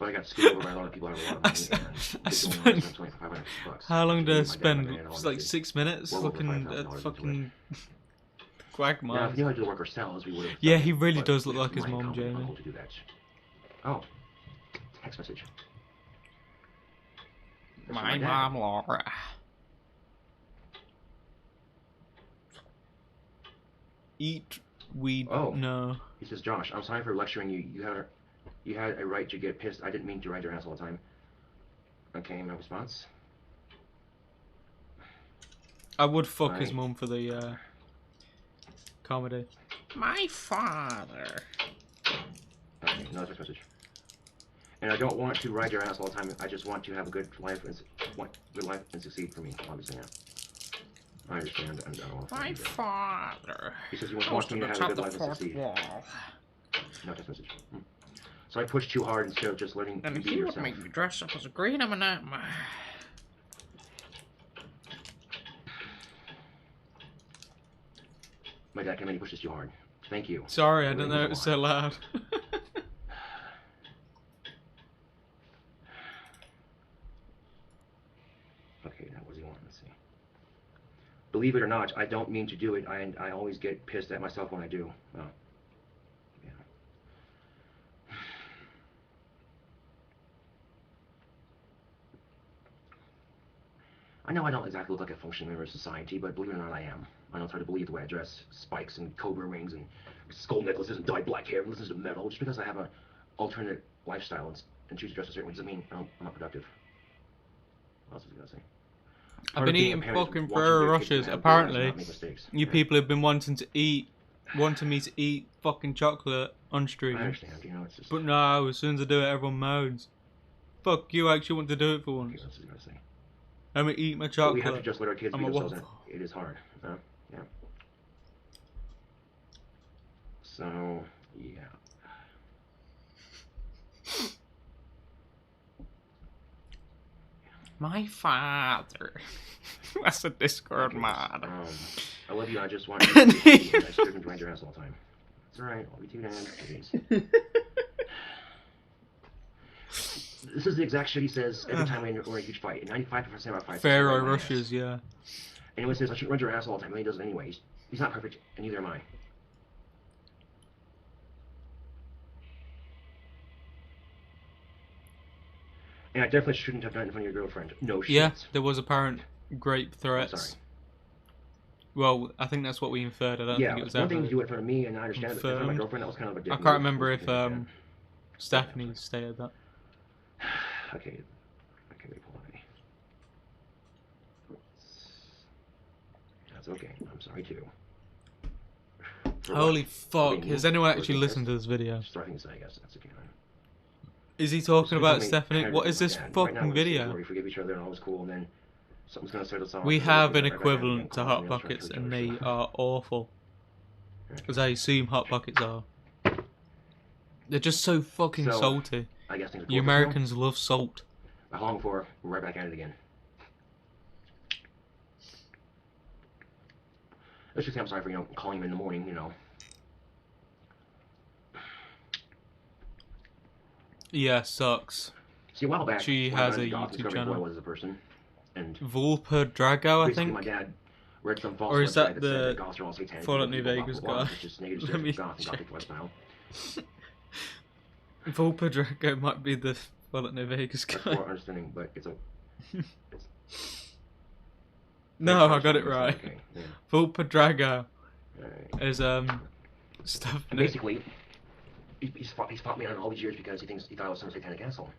but I got screwed over by a lot of people out of a lot of money. I And spent. it's only $500 bucks. How long did I My dad spend? went in and It all was that like did. 6 minutes Well over looking $5,000 at into fucking Now, if quagmires. you knew how to do the work ourselves, we would have. Yeah, done he it, really but does look we have like his my mom, incompetent Jamie. uncle to do that. Oh, text message. That's from My dad. mom, Laura. Eat weed. Oh. No. He says, Josh, I'm sorry for lecturing you. You had a right to get pissed. I didn't mean to ride your ass all the time. Okay, my response. I would fuck his Right. mum for the comedy. My father. Okay, no text message. And I don't want to ride your ass all the time. I just want to have a good life and succeed for me. Obviously, yeah. I understand. I don't want to My fight you. father. He says he wants me to have a good life and succeed. Wall. No text message. So I pushed too hard instead of just letting And you be he would yourself. make me dress up as a green M&M. My dad came in, he pushed this too hard. Thank you. Sorry, I didn't know it was so loud. Okay, now what does he want? Let's see. Believe it or not, I don't mean to do it. I always get pissed at myself when I do. Oh. Yeah. I know I don't exactly look like a functioning member of society, but believe it or not, I am. I don't try to believe the way I dress. Spikes and cobra rings and skull necklaces and dyed black hair and listens to metal. Just because I have an alternate lifestyle and choose to dress a certain way doesn't mean I'm not productive. What else was I going to say? I've been eating fucking Ferrero Rochers. Apparently, you people have been wanting me to eat fucking chocolate on stream. I understand, you know, it's just... But no, as soon as I do it, everyone moans. Fuck you, actually want to do it for Okay, once. what else was I going to say? Let me eat my But chocolate. we have to just let our kids I'm be a themselves, and waffle. it is hard. Yeah. So, yeah. My father. That's a Discord Okay, mod. I love you, I just want you to be happy, and I just couldn't ride your ass all the time. It's alright, I'll be too damned. This is the exact shit he says every time we're in a huge fight. 95% of our fights. Ferrero Rochers, yeah. And he says, I shouldn't run your ass all the time, and he does it anyways. He's not perfect, and neither am I. And I definitely shouldn't have done it in front of your girlfriend. No shit. Yeah, there was apparent grape I'm threats. sorry. Well, I think that's what we inferred. I don't Yeah, think it was one ever. thing to do it in front of me, and I understand it, but in front of my confirmed. girlfriend, that was kind of a dick I move. can't remember if Yeah. Stephanie stated that. Okay, reply. That's okay. I'm sorry too. For Holy what? fuck! Being Has mean? anyone Or actually being listened pissed? to this video? Just throwing things, I guess. That's okay. Is he talking Just about me Stephanie? kind of What with is my this dad. Right fucking now, we're video? where we forgive each other and all is cool, and then something's gonna start us off. We and then have we'll an get right back at it equivalent again, to calm, Hot and we'll try to Pockets, kill and each they other. are awful. Okay. As I assume Hot Pockets are. They're just so fucking So, salty. I guess things are You cool for now. Americans love salt. How long before we're right back at it again? Let's just say I'm sorry for, calling him in the morning, Yeah, sucks. See, a while back, She when I has got a into goth, YouTube discovering who channel. I was as a person, and Vulper Drago, I basically think. my dad read some false Or is website that said the that goths are all satanic. Fallout and New evil, blah, Vegas blah, blah. guy? It's just negative Let me stereotypes of goth and check. gothic lifestyle. Vulper Drago might be the Fallout New Vegas That's guy. more understanding, but it's a... No, I got it right. Okay, yeah. Vulper Drago Alright. is stuff. And basically, he's fought me on all these years because he thought I was some satanic asshole.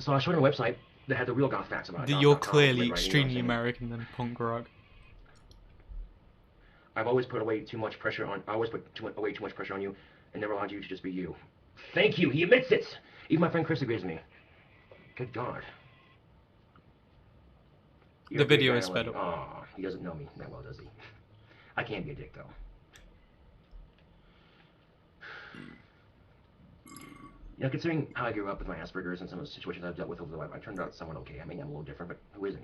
So I showed him a website that had the real goth facts about it. You're goth.com, clearly writing, extremely I'm saying. American than punk rock. I've always put away too much pressure on. I always put away too much pressure on you, and never allowed you to just be you. Thank you. He admits it. Even my friend Chris agrees with me. Good God. The video is sped up. Oh, he doesn't know me that well, does he? I can't be a dick though. Considering how I grew up with my Asperger's and some of the situations I've dealt with over the life, I turned out somewhat okay. I mean, I'm a little different, but who isn't,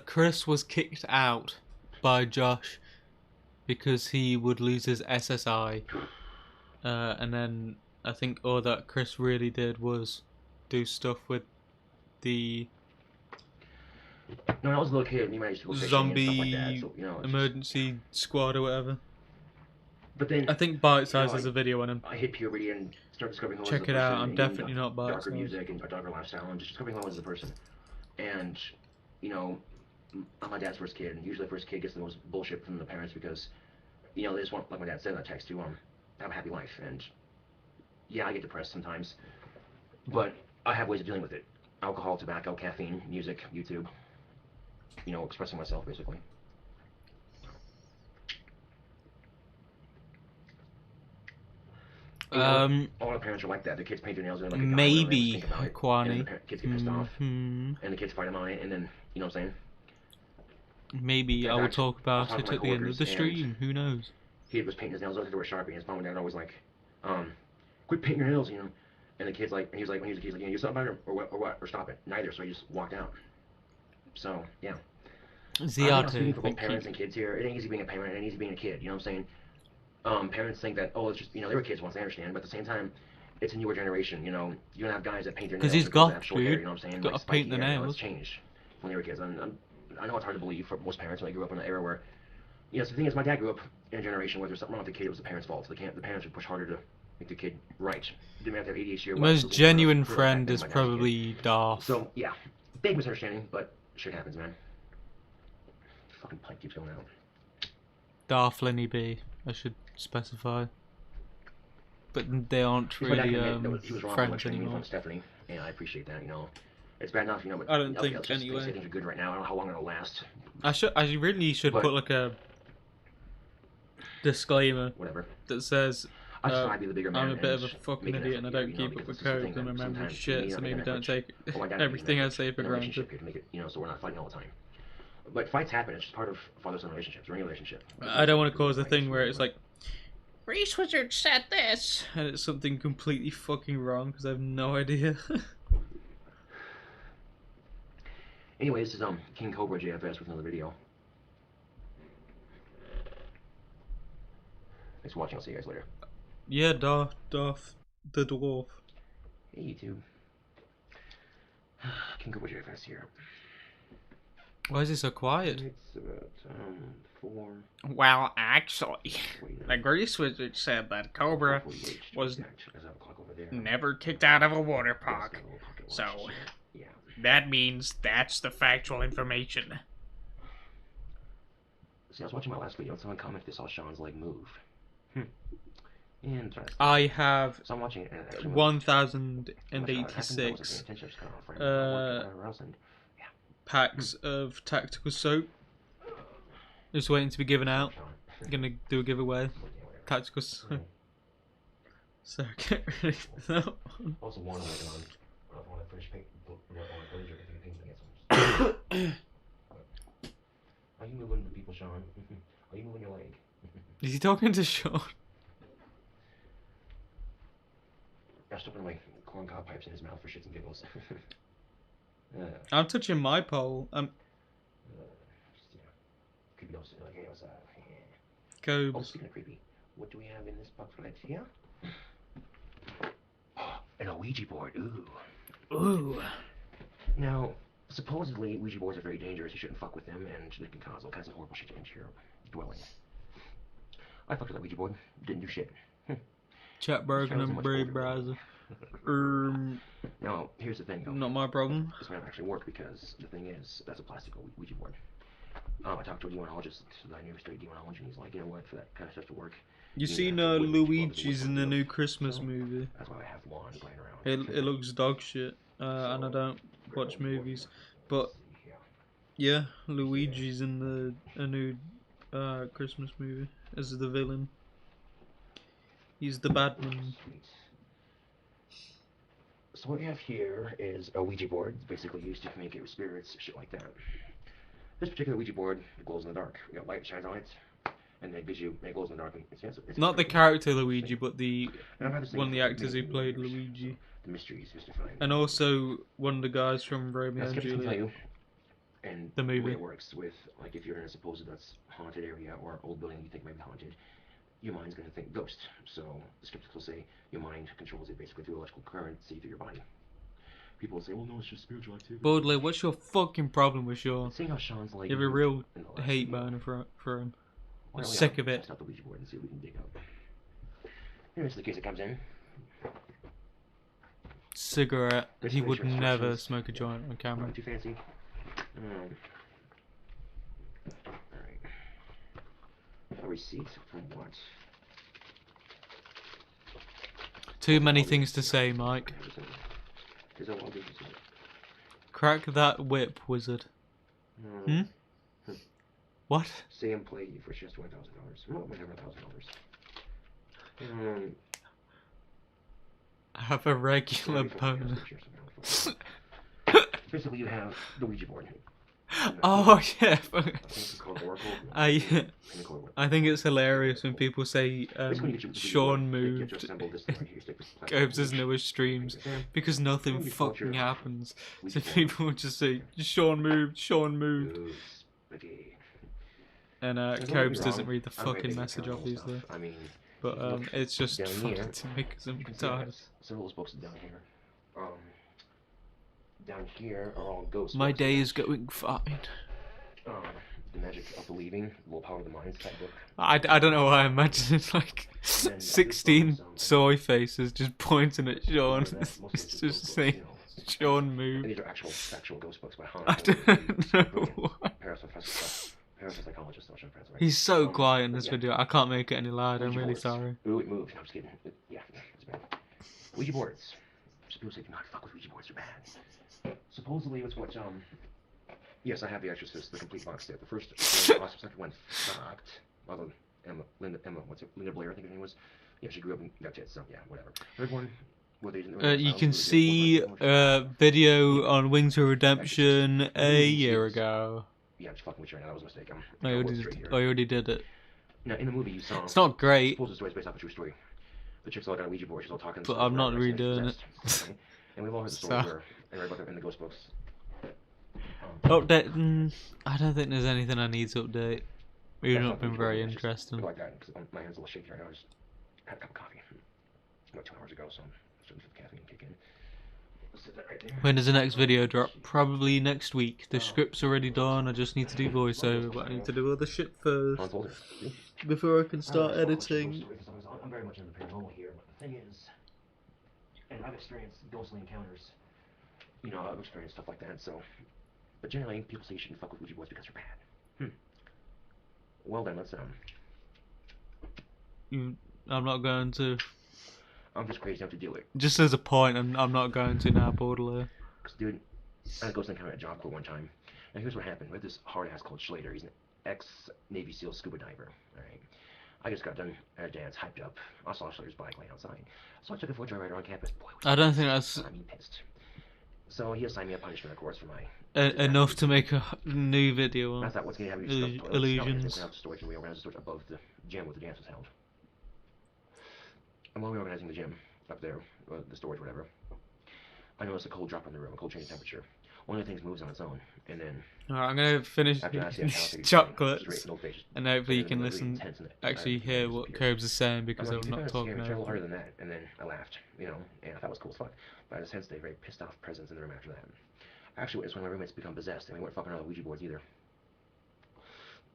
Chris was kicked out by Josh because he would lose his SSI And then I think all that Chris really did was do stuff with the No, when I was a little kid, me and I used to go fishing and stuff like that. zombie So, you know, it's just, emergency squad or whatever. but then I think Bite you Size know, has a video on him. I hit puberty and started discovering who I was Check as a it person out. I'm and getting definitely not Bite darker Size. music and a darker lifestyle and just discovering who I was as a person. And, you know, I'm my dad's first kid, and usually the first kid gets the most bullshit from the parents because, you know, they just want, like my dad said in that text, to have a happy life. And yeah, I get depressed sometimes, but I have ways of dealing with it. Alcohol, tobacco, caffeine, music, YouTube. You know, expressing myself basically. You know, a lot of parents are like that. Their kids paint their nails and like a guy, and they just Maybe think about it, Kwani. and the kids get pissed off, Mhm. and the kids fight about it, and then you know what I'm saying? Maybe In I will fact, talk about I was it talking at to the my end of coworkers, the and stream. Who knows? he was painting his nails, looking for a Sharpie, and his mom and dad were always like, quit painting your nails, you know. And the kid's like, and he was like, when he was a kid, he's like, you know, you something about it or what, or stop it. Neither, so he just walked out. So yeah. I think I'm speaking for both parents and kids here. It ain't easy being a parent, it ain't easy being a kid. You know what I'm saying? Parents think that, oh, it's just, you know, they were kids once, they understand, but at the same time, it's a newer generation. You know, you don't have guys that paint their nails. Because he's and girls that goth, have short hair, dude. you know what I'm saying? Got Like to paint spiky the hair, you know, nails. it's changed when they were kids. I know it's hard to believe for most parents when they grew up in an era where, you know, so the thing is, my dad grew up in a generation where there's something wrong with the kid, it was the parents' fault. So the parents would push harder to make the kid right. Didn't have to have ADHD or The what. most genuine friend is probably Darth. So yeah, big misunderstanding, but shit happens, man. Fucking pipe keeps going out. Darth Lenny B, I should specify. But they aren't He's my dad really admit that he was wrong for friends training me anymore. from Stephanie, and I appreciate that. You know, it's bad enough, you know, but I don't okay, think let's just anyway. say things are good right now. I don't know how long it'll last. I really should But- put like a disclaimer Whatever. that says I just thought I'd be the bigger man. I'm a bit of a and fucking make an idiot and I effort don't here, you know, keep up because with this is the codes thing and that remember sometimes shit, me, so I make maybe an don't effort. take Well, my dad made an everything I effort say for in a granted. relationship here to make it, you know, so we're not fighting all the time. But fights happen. It's just part of father-son relationships or any relationship. I don't want to cause a thing where it's like, Reese Wizard said this, and it's something completely fucking wrong because I have no idea. Anyway, this is KingCobraJFS with another video. Thanks for watching. I'll see you guys later. Yeah, Darth the dwarf. Hey YouTube. KingCobraJFS here. Why is it so quiet? It's about 4. Well, actually, Wait, the Grease Wizard said that Cobra 4:48 to was be exact. There's a clock over there. never kicked out of a water Yes, park. got a little pocket watch, So, yeah. that means that's the factual information. See, I was watching my last video and someone commented they saw Sean's leg move. Interesting. I have So I'm watching it and it actually moved. 1086 packs of tactical soap. Just waiting to be given out. Gonna do a giveaway. Tactical soap. So get ready for that one. Also, one working on a finished paint. Are you moving the people, Sean? Are you moving your leg? Is he talking to Sean? I'm stuffing away corn cob pipes in his mouth for shits and giggles. I'm touching my pole. Creepy nose, like, hey, what's up? Oh, Cobes. speaking of creepy, what do we have in this box right here? An Ouija board, ooh. Ooh. Now, supposedly, Ouija boards are very dangerous. You shouldn't fuck with them, and they can cause all kinds of horrible shit into your dwelling. I fucked with that Ouija board. Didn't do shit. Chat broken and brave browser. Now, here's the thing, though. Not my problem. This might not actually work because the thing is, that's a plastic Ouija board. I talked to a demonologist that I knew, a straight demonologist, and he's like, you know what, for that kind of stuff to work. You need seen to have some wood, Luigi's in the new Christmas So, movie? That's why I have one laying around. It looks dog shit, and I don't watch movies, but yeah, Luigi's in a new Christmas movie as the villain. He's the bad man. So what we have here is a Ouija board, basically used to communicate with spirits, shit like that. This particular Ouija board, it glows in the dark. You got light shines on it, and it glows in the dark. And it's Not the character Luigi, but the And I've had this thing one of the for actors who many played years. Luigi, The mysteries, mystifying. and also one of the guys from Romeo Now, and skeptics can tell Juliet. you, and The movie. way it works with, like, if you're in a supposed that's haunted area or old building you think might be haunted, your mind's going to think ghost. So the skeptics will say your mind controls it basically through electrical current, see through your body. People will say, well, no, it's just spiritual activity. Baudelaire, what's your fucking problem with Sean? Seeing how Sean's like You have a real hate burner for him. I'm sick of it. Test out the Ouija board and see what we can dig up. Here's the case it comes in. Cigarette. This He is would your never instructions. smoke a joint on camera. Not too fancy. Alright. A receipt from what? Too many things to say, Mike. Is that what Crack that whip, wizard. no. What? Say and play for just $1,000. No, whatever, $1,000. I have a regular boner. Basically, you have the Ouija board. Oh yeah. I think it's called Oracle. I think it's hilarious when people say Sean moved Cobes' newest streams because nothing fucking happens. So people would just say Sean moved, Sean moved. And Cobes doesn't read the fucking message obviously. I mean, But it's just down funny here, to make us you can see retarded. several of those books down here. Down here are all ghosts. My day is going fine. The Magic of Believing, Will Power the Mind type book. I don't know why I imagine it's like 16 soy faces just pointing at Sean. It's just saying Sean And moved. these are actual ghost books by Hans. I don't know why. Paris psychologist. Right? He's so quiet in this video. I can't make it any louder. I'm really sorry. Ooh, it moved. No, I'm just kidding. Yeah, it's bad. Ouija boards. People say, do not fuck with Ouija boards. They're bad. Supposedly, it's what yes, I have The Exorcist, the complete box set. The first, the second one sucked. Although Linda Blair, I think her name was. Yeah, she grew up and got tits, so yeah, whatever. Third one, You can see a video on Wings of Redemption a year ago. Yeah, I'm just fucking with you right now. That was a mistake. I already did it. Now, in the movie, you saw. It's not great. Suppose the story is based off a true story. The chick's all got a Ouija board. She's all talking. But I'm not redoing it. And we've all heard the story where, and read about it in the ghost books. Update? I don't think there's anything I need to update. You've not been very interesting. Like that, because my hand's a little shaky right now. I just had a cup of coffee about 2 hours ago, so I'm starting to feel the caffeine kick in. Sit that right there. When does the next video drop? Probably next week. The script's already done. I just need to do voiceover, but I need to do other shit first before I can start editing. I'm very much into the paranormal here, but the thing is, and I've experienced ghostly encounters. You know, I've experienced stuff like that, so. But generally, people say you shouldn't fuck with Ouija boards because they're bad. Well then, let's I'm not going to. I'm just crazy enough to do it. Just as a point, I'm not going to now, Baudelaire. Cause dude, I had a ghost encounter at Job Corps one time, and here's what happened. We had this hard ass called Schlater. He's an ex-Navy SEAL scuba diver. All right. I just got done at a dance, hyped up. I saw Schlater's bike laying outside, so I took it for a joyride around campus. Boy, I don't think that's. I mean, pissed. So he assigned me a punishment, of course, for my. Enough to make a new video on. I thought, what's gonna happen? You stuff Illusions. the storage and we organized the storage above the gym where the dance was held. And while we were organizing the gym up there, the storage, whatever, I noticed a cold drop in the room, a cold change in temperature. One of the things moves on its own, and then. Alright, I'm gonna finish these chocolates, and hopefully you can listen, actually hear what Cobes is saying because I'm not talking over. A little over. harder than that, and then I laughed, you know, and I thought it was cool as fuck. But I just sensed a very pissed off presence in the room after that. Actually, it's when my roommates become possessed, and we weren't fucking around with Ouija boards either.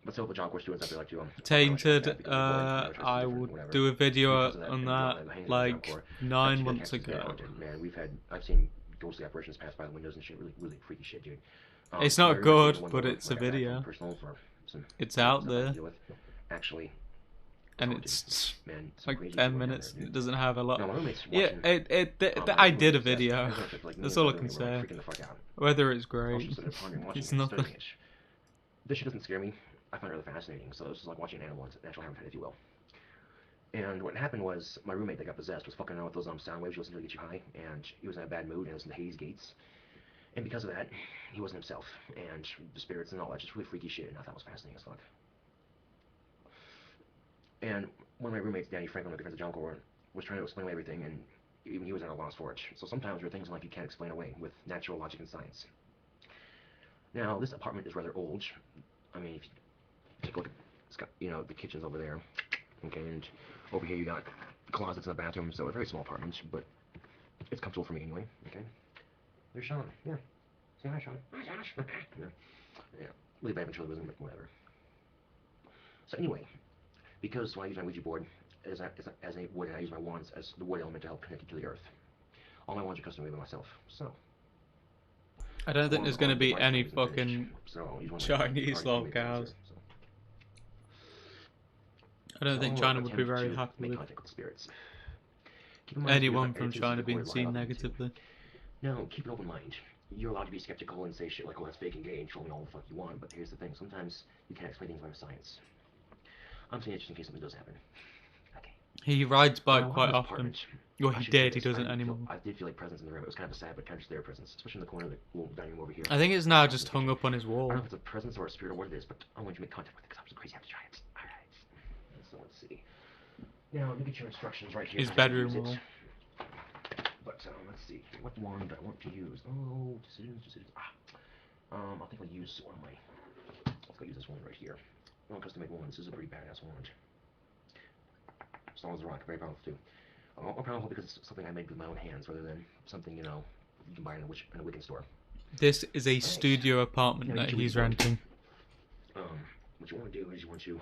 But so the Job Corps students, I like to Tainted, I will do a video on that like 9 months ago. Man, I've seen ghostly apparitions pass by the windows and shit, really freaky shit, dude. It's not good, but it's a video. It's out there. Actually. And it's man, like 10 minutes. It doesn't have a lot. No, Yeah, I did a video. That's all I can say. Whether it's great, it's nothing. This shit doesn't scare me. I find it really fascinating. So this is like watching an animal, natural habitat, if you will. And what happened was my roommate that got possessed was fucking around with those sound waves you listen to get you high, and he was in a bad mood and listened to Hades Gates. And because of that, he wasn't himself, and the spirits and all that, just really freaky shit, and I thought it was fascinating as fuck. And one of my roommates, Danny Franklin, my good friend at John Corps, was trying to explain away everything, and even he was at a loss for it. So sometimes there are things in life you can't explain away with natural logic and science. Now, this apartment is rather old. I mean, if you take a look at, it's got, you know, the kitchen's over there. Okay, and over here you got closets in the bathroom, so a very small apartment, but it's comfortable for me anyway. Okay. There's Sean. Yeah. Say hi, Sean. Hi, Josh. Yeah. Yeah. Really bad control wasn't, but whatever. So anyway, because when I use my Ouija board as a wood, and I use my wands as the wood element to help connect it to the earth. All my wands are custom made by myself. So. I don't think there's going to be any fucking So, Chinese lol cows. I don't think China would be very happy with anyone from China being seen negatively. No, keep an open mind. You're allowed to be skeptical and say shit like, oh, that's fake and gay, and show me all the fuck you want, but here's the thing. Sometimes you can't explain things by science. I'm saying it just in case something does happen. Okay. He rides bike quite often. Well, he did, he doesn't anymore. I did feel like presence in the room. It was kind of a sad, but kind of just their presence, especially in the corner of the little dining room over here. I think it's now just hung up on his wall. I don't know if it's a presence or a spirit or what it is, but I want you to make contact with it because I'm so crazy I have to try it. Alright. So let's see. Now, look at your instructions right here. His bedroom wall. But let's see. What wand do I want to use? Oh, decisions. I think I'll use one of my. Let's go use this one right here. Well, custom made one. This is a pretty badass wand. Strong as a rock, very powerful too. I'm powerful because it's something I made with my own hands, rather than something you can buy in a Wiccan store. This is a studio apartment that he's renting. What you want to do is you want to.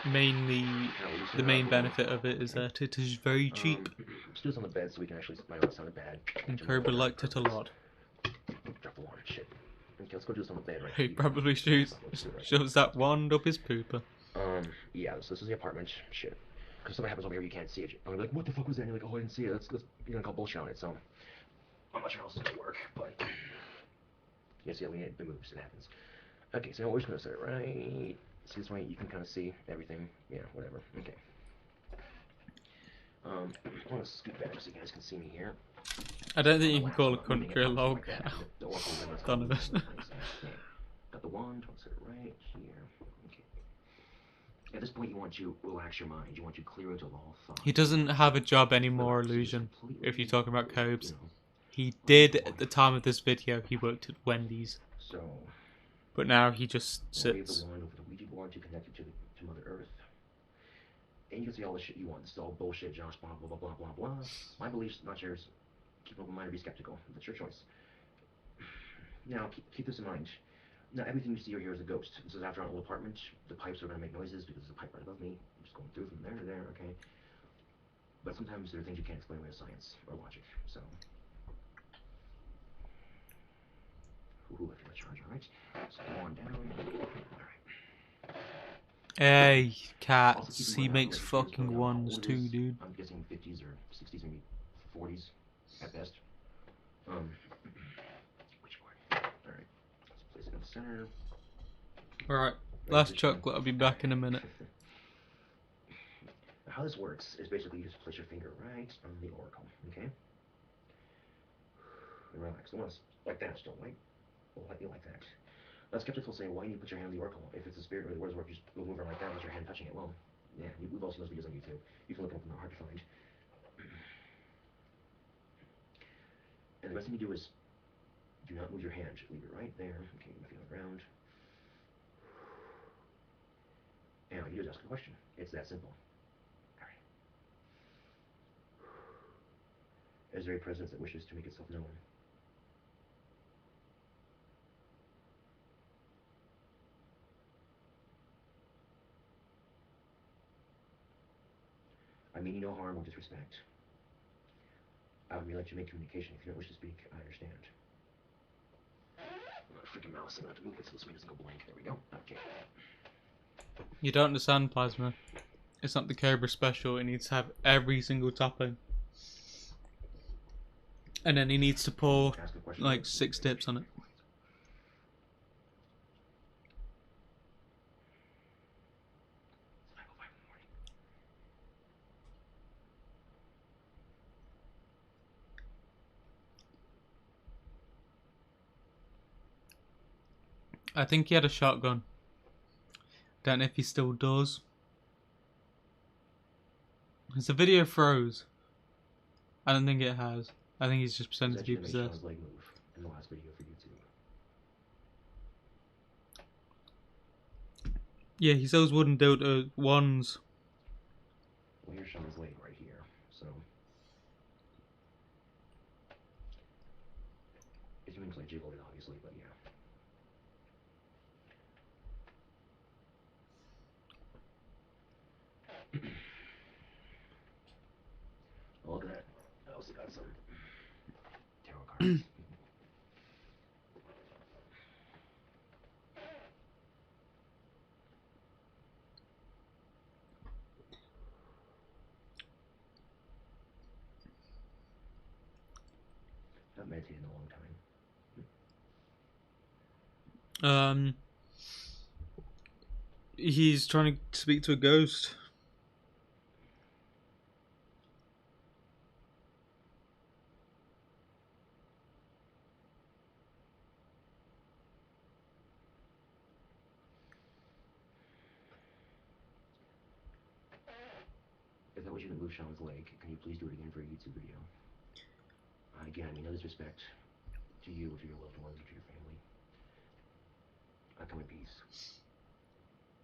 Mainly, the main benefit of it is that it is very cheap. Let's do this on the bed so we can actually. My own sounded bad. And Cobra liked it a lot. Drop the wand, shit. Okay, let's go do this on the bed right He here. probably shoves that wand up his pooper. Yeah, so this is the apartment. Shit. Because something happens over here, you can't see it. I'm gonna be like, what the fuck was that? And you're like, oh, I didn't see it. That's you're gonna call bullshit on it. So I'm not sure how this is gonna work, but yeah, see, when it moves, it happens. Okay, so now we're just gonna set it right. See this way, you can kind of see everything. Yeah, whatever. Okay. I'm gonna scoot back so you guys can see me here. I don't think you can call a country a log. Done of it. Got the wand. I'll set it right here. Okay. At this point, you want to relax your mind. You want to clear out all thoughts. He doesn't have a job anymore, Illusion. If you're talking about Cobes, he did at the time of this video. He worked at Wendy's. So. But now he just sits. The wand over the Ouija board to connect you to Mother Earth. And you can see all the shit you want. This is all bullshit, Josh, blah, blah, blah, blah, blah, blah. My beliefs, not yours. Keep an open mind or be skeptical. That's your choice. Now, keep this in mind. Now, everything you see or hear is a ghost. This is after our old apartment. The pipes are going to make noises because there's a pipe right above me. I'm just going through from there to there, okay? But sometimes there are things you can't explain with science or logic, so. Ooh, I can charge, alright? So go on down. Alright. Hey, cats. He makes fucking ones too, dude. I'm guessing 50s or 60s, maybe 40s at best. Which board? Alright. Let's place it in the center. Alright. Last chocolate. I'll be back in a minute. Now, how this works is basically you just place your finger right on the oracle, okay? And relax. Once like that, still, right? Lightly like that. Now, skeptics will say, why do you put your hand on the oracle? If it's a spirit or the words work, you just move it like that with your hand touching it. Well, yeah, we've all seen those videos on YouTube. You can look them up, they're hard to find. And the best thing you do is do not move your hand. Leave it right there. Okay, get my feet on the ground. And all you do is ask a question. It's that simple. Alright. Is there a presence that wishes to make itself known? I mean you no harm or disrespect. I would merely let you make communication. If you don't wish to speak, I understand. Freaking mouse, I'm gonna have to move it so the screen doesn't go blank. There we go. Okay. You don't understand, Plasma. It's not the Cobra special. It needs to have every single topping. And then he needs to pour like 6 dips on it. I think he had a shotgun. Don't know if he still does. His video froze. I don't think it has. I think he's just pretending to be possessed. In the last video for YouTube. Yeah, he sells wooden dildo wands Well, here's Sean's leg right here. So it's doing like jiggle it, obviously, but yeah. Oh, look at that. I also got some tarot cards. I've meditated in a long time. He's trying to speak to a ghost. If that was you to move Sean's leg, can you please do it again for a YouTube video? Again, I mean, no disrespect to you or to your loved ones or to your family. I come in peace.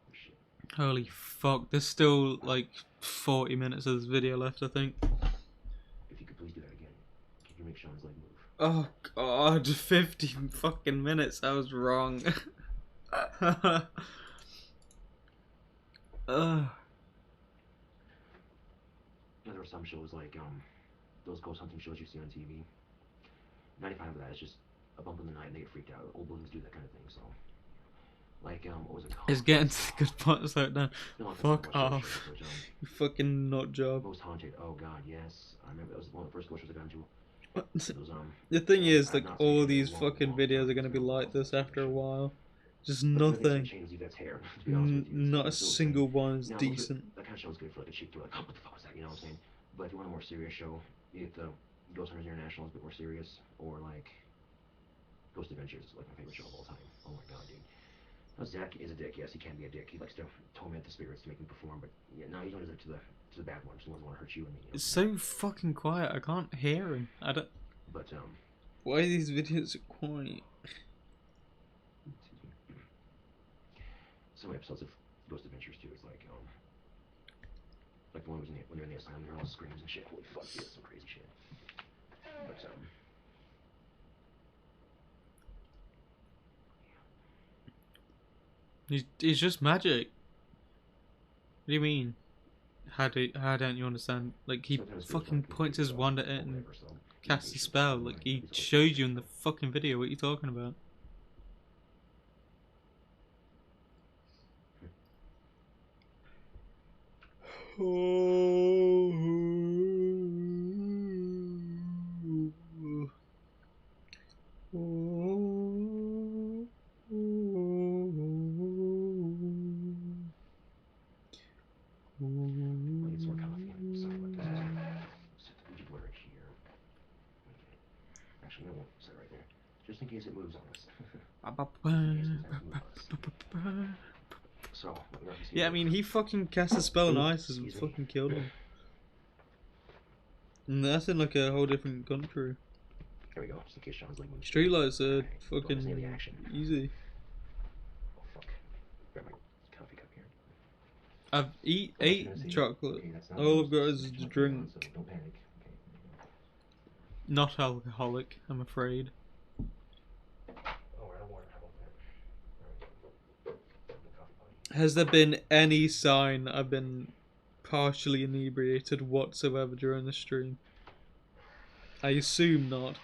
Oh, shit. Holy fuck, there's still like 40 minutes of this video left, I think. If you could please do that again, can you make Sean's leg move? Oh god, 50 fucking minutes, I was wrong. There are some shows like those ghost hunting shows you see on TV. 95 of that is just a bump in the night and they get freaked out. Old balloons do that kind of thing. So, like what was it called? It's getting to the good part, so now. No, Fuck off. Shows, You fucking nut job. Most Haunted. Oh god, yes. I remember that was one of the first ghost shows I got into. Those, The thing is, like, not all seen these in a fucking long videos time. are gonna be like this after a while. Just But nothing. Change that's hair, to be honest with you. Not a It's still single insane. one is Now, decent. that kind of show is good for like a cheap thrill. Like, oh, what the fuck was that? You know what I'm saying? But if you want a more serious show, you get the Ghost Hunters International, is a bit more serious, or like Ghost Adventures, like my favorite show of all time. Oh my god, dude. Now, Zach is a dick. Yes, he can be a dick. He likes to torment the spirits to make them perform. But yeah, no, he's only to the bad ones, the ones that want to hurt you and me. You know It's so fucking quiet. I can't hear him. I don't. But Why are these videos so quiet? some episodes of Ghost Adventures too. It's like the one when they're in the asylum, they're all screams and shit. Holy fuck, yeah, some crazy shit. But It's just magic. What do you mean? How don't you understand? Like, he sometimes it feels fucking like points it's, his wand at it and whatever, so casts a patience. spell. Like, he shows you in the fucking video. What are you talking about? I'll get some more coffee and sorry about this. Set the Ouija board right here. Okay. Actually, I won't set it right there. Just in case it moves on us. So, Yeah, I mean, he fucking cast a spell on ice and fucking killed him. And that's in like a whole different country. There we go, just in case Sean's leg moves. Streetlights are Okay, well, fucking there's the action. easy. Oh fuck. Grab my coffee cup here. I've ate chocolate. Okay, that's not All the I've got most- is it's a not drink. so don't panic. Okay, there you Not alcoholic, I'm afraid. go. Oh, we're out of water. How about that? Alright. The coffee pot. Has there been any sign I've been partially inebriated whatsoever during the stream? I assume not.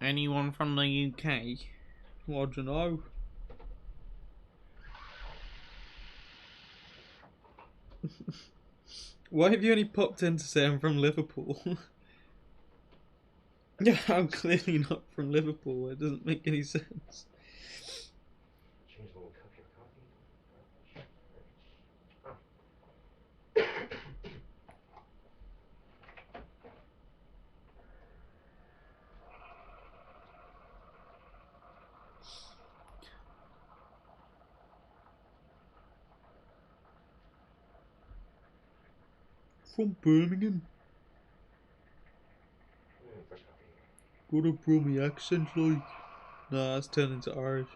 Anyone from the UK? Well, I don't know. Why have you only popped in to say I'm from Liverpool? Yeah, I'm clearly not from Liverpool. It doesn't make any sense. Change the little cup here, coffee. Oh. From Birmingham. Fresh coffee. Got a Brummy accent, like. No, that's turned into Irish.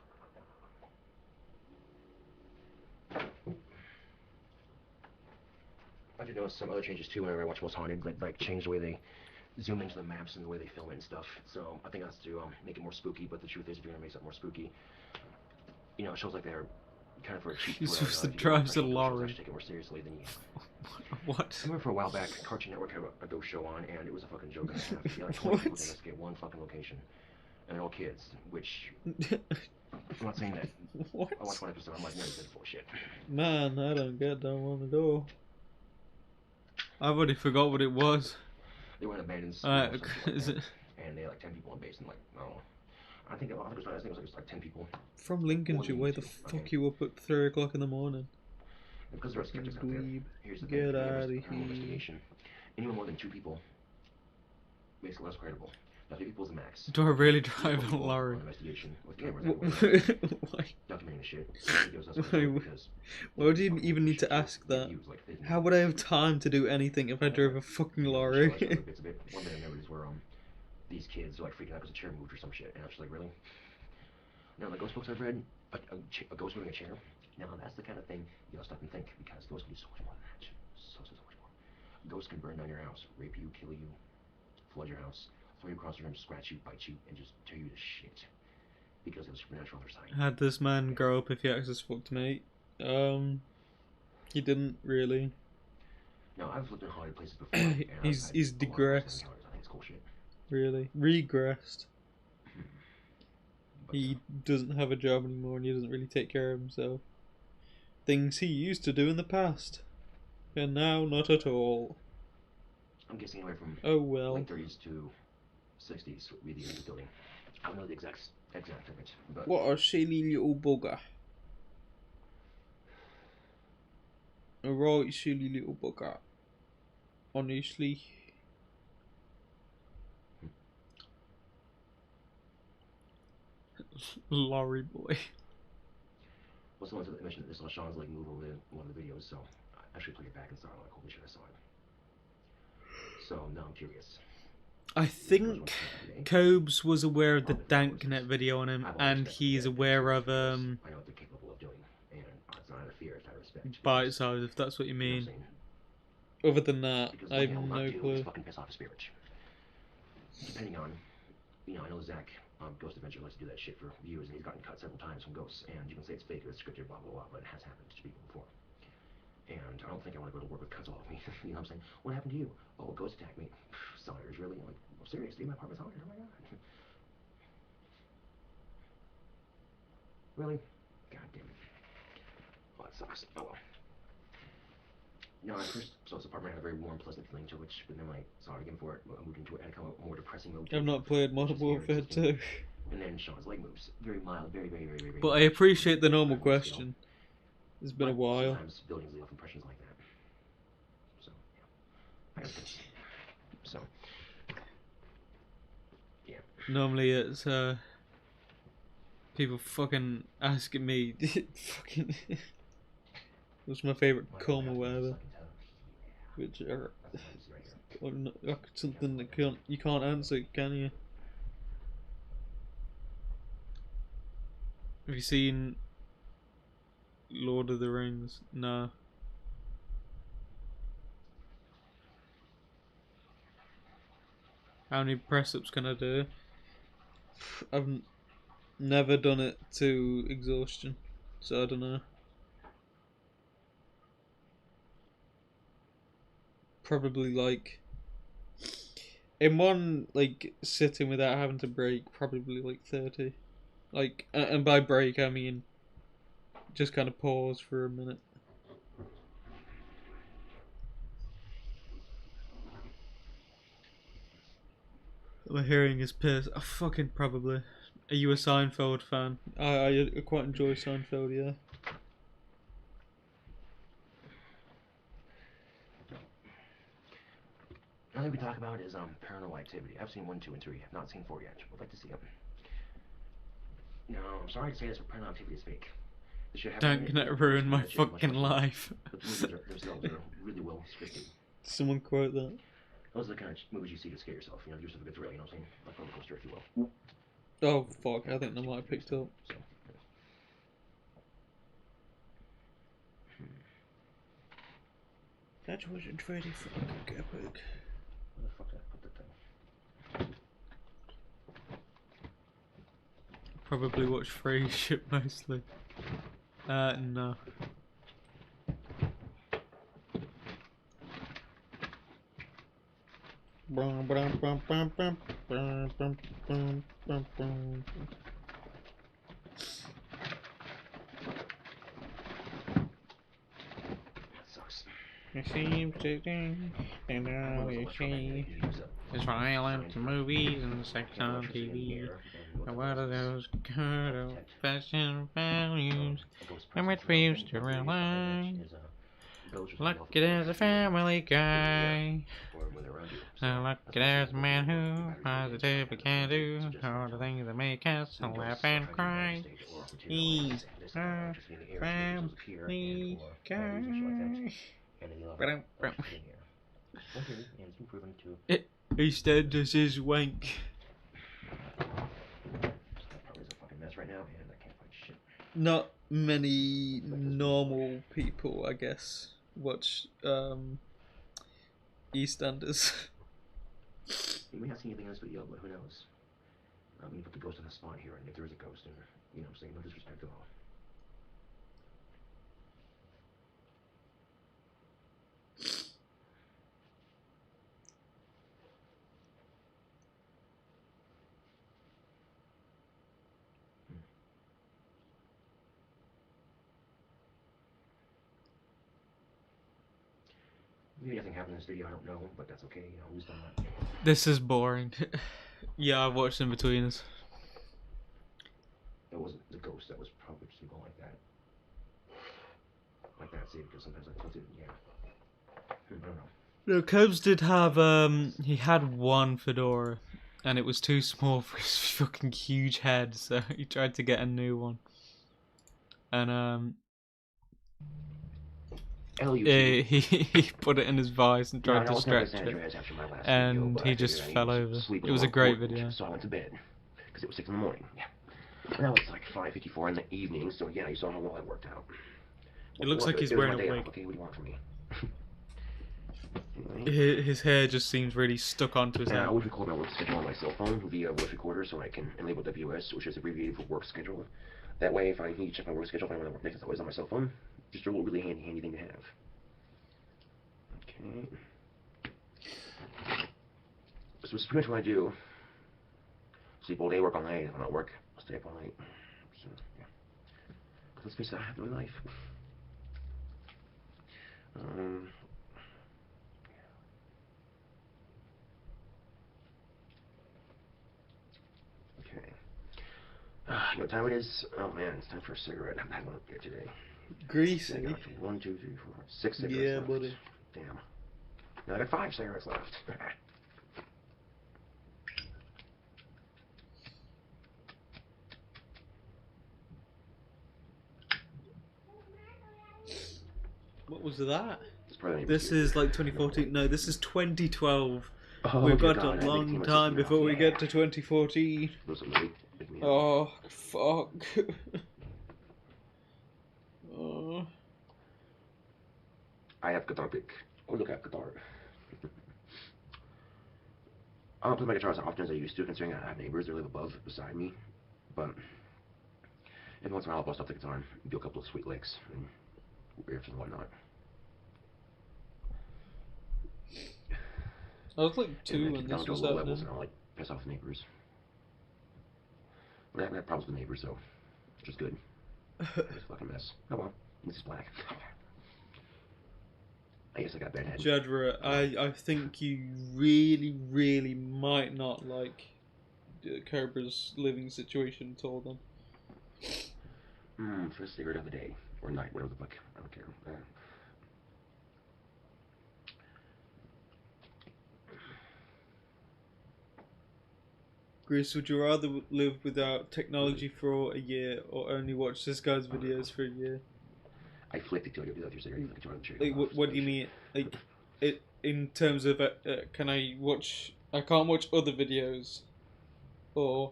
I did notice some other changes too whenever I watch Most Haunted, like change the way they zoom into the maps and the way they film it and stuff. So I think that's to make it more spooky. But the truth is, if you're gonna make something more spooky, you know, it shows like they're kind of for a cheap He's thrill. supposed to If you go drive watch a ghost shows, lorry. actually take it more seriously than you. What? I remember for a while back, Cartoon Network had a ghost show on, and it was a fucking joke and a half. You had like 20 people What? to investigate one fucking location, and they're all kids. Which I'm not saying that. What? I watched one episode. I'm like, no, this is bullshit. Man, I don't get that one at all. I've already forgot what it was. They were in an abandoned school, or something like Is that, it and they had like 10 people on base, and like, no. I think it was like 10 people. from Lincolnshire? Why the fuck you up at 3 o'clock in the morning? Because there are skeptics out there. Dweeb. Here's the Get thing. outta Paranormal here. investigation. Anyone more than 2 people makes it less credible. Now 3 people is the max. Do I really 2 drive a people lorry? on investigation with cameras everywhere, Why? documenting the shit. Videos, that's what Why I do would- because Why would you fucking even need shit to too. ask Get that? views, like, they- How would I have time to do anything if I drove a fucking lorry? One bit I noticed where these kids are like freaking out because a chair moved or some shit, and I was just like, really? Now the ghost books I've read, a ghost moving a chair. Now that's the kind of thing you gotta stop and think, because ghosts can do so much more than that. So much more. Ghosts can burn down your house, rape you, kill you, flood your house, throw you across the room, scratch you, bite you, and just tear you to shit. Because of the supernatural on their side. Had this man grow up if he access fucked me? He didn't really. No, I've lived in haunted places before. And He's I've had a lot of digressed. encounters. I think it's cool shit. Really. Regressed. But, He doesn't have a job anymore and he doesn't really take care of himself. Things he used to do in the past. And now not at all. I'm guessing anywhere from Oh well. late 30s to 60s would be the end of the building. I don't know the exact of it, but What a silly little bugger. A right silly little bugger. Honestly. Lorry boy. well, someone mentioned that they saw Sean's leg move over one of the videos, so I actually played it back and saw it. I'm like, holy shit, I saw it. So now I'm curious. I think Cobes was aware of the Danknet video on him, and he's aware of I know what they're capable of doing, and it's not out of fear, it's out of respect. Bite size, if that's what you You know what I'm mean. saying? Other than that, Because I one have thing I will no not do is clue. fucking piss off a spirit. Depending on, you know, I know Zach, Ghost Adventure, likes to do that shit for views, and he's gotten cut several times from ghosts, and you can say it's fake or it's scripted, blah blah blah, but it has happened to people before. And I don't think I want to go to work with cuts all of me. You know what I'm saying? What happened to you? Oh, a ghost attacked me. Sawyer's really? I'm like, well, seriously, my apartment's haunted. Oh my god. Really? God damn it. Well, that sucks. Oh well. No, at first, so this apartment had a very warm, pleasant feeling to it, but then when I saw it again for it, I moved into it, and I kind of more depressing mode. I've not played Modern Warfare 2. And then Sean's leg moves. Very mild, very. But I appreciate the normal question. It's been a while. Sometimes buildings leave off impressions like that. So, yeah. I got this. So, yeah. Normally it's people fucking asking me fucking what's my favourite cum or whatever. Which are something that you can't answer, can you? Have you seen Lord of the Rings? No. How many press ups can I do? I've never done it to exhaustion, so I don't know. Probably like in one like sitting without having to break, probably like 30. Like, and by break I mean just kind of pause for a minute. My hearing is pissed. Oh, fucking probably. Are you a Seinfeld fan? I quite enjoy Seinfeld, yeah. Another thing we talk about is Paranormal Activity. I've seen 1, 2, and 3. I've not seen 4 yet. Would like to see them. No, I'm sorry to say this, but Paranormal Activity is fake. Don't gonna ruin my fucking life. But the movies themselves are really well scripted. Someone quote that. Those are the kind of movies you see to scare yourself. You know, give yourself a good thrill. You know what I'm saying? Like roller coaster, if you will. Oh fuck! I think they might have picked up. So, That wasn't very fucking epic. where the fuck did I put the thing? Probably watch Free Ship mostly. No. That sucks. It seems to think, and now we see it's violence in movies and sex on TV. And what are those good old-fashioned values from which we used to rely? Look at as a family guy. Look at as a man who positively can do all the things that make us laugh and cry. He's a family guy. EastEnders is wank. Not many normal people, I guess, watch EastEnders. You may not see anything in this video, but who knows? I'm gonna put the ghost on the spot here, and if there is a ghost, and you know, I'm saying no disrespect at all. Maybe nothing happened in this video, I don't know, but that's okay, you know, who's done that? This is boring. Yeah, I watched In Between Us. That wasn't the ghost, that was probably just going like that. Like that, see, because sometimes I tilted, yeah. I don't know. No, Cobes did have, he had one fedora, and it was too small for his fucking huge head, so he tried to get a new one. And, he put it in his vice and tried to stretch it, and he just fell over. It was a great video. So I went to bed, because it was 6 in the morning. Yeah. Now it's like 5:54 in the evening, so yeah, you saw how well I worked out. It looks like he's wearing a wig. Okay, what do you want from me? His hair just seems really stuck onto his head. I always record my work schedule on my cell phone via voice recorder, so I can enable WS, which is abbreviated for work schedule. That way, if I need to check my work schedule, if I want to work next, it's always on my cell phone. Just a really handy thing to have. Okay. So it's pretty much what I do. Sleep all day, work all night. If I'm not work, I'll stay up all night. So, yeah. Let's face it, I have no life. Okay. You know what time it is? Oh man, it's time for a cigarette. I haven't had one yet today. Greasy. I got 1, 2, 3, 4, 6 cigarettes yeah, left. buddy. Damn. Now I got 5 cigarettes left. What was that? This is like 2014. No, this is 2012. Oh, We've got God, a long time before we get to 2014. Oh, fuck. Oh. I have guitar pick. Oh, look, I have guitar. I don't play my guitar as often as I used to, considering I have neighbors that live above, beside me. But every once in a while, I'll bust up the guitar and do a couple of sweet licks and riffs and whatnot. I was like 2 when this was happening. And I'll like piss off the neighbors. But I haven't had problems with neighbors, so which is good. It's a fucking mess. Oh well, this is black. I guess I got bad head. Jadra, I think you really might not like Cobra's living situation at all then. First cigarette of the day. Or night, whatever the fuck. I don't care. Grace, would you rather live without technology for a year or only watch this guy's videos for a year? I flipped it till you do that. Your cigarette. Like, what do you mean? Like, in terms of, can I watch? I can't watch other videos, or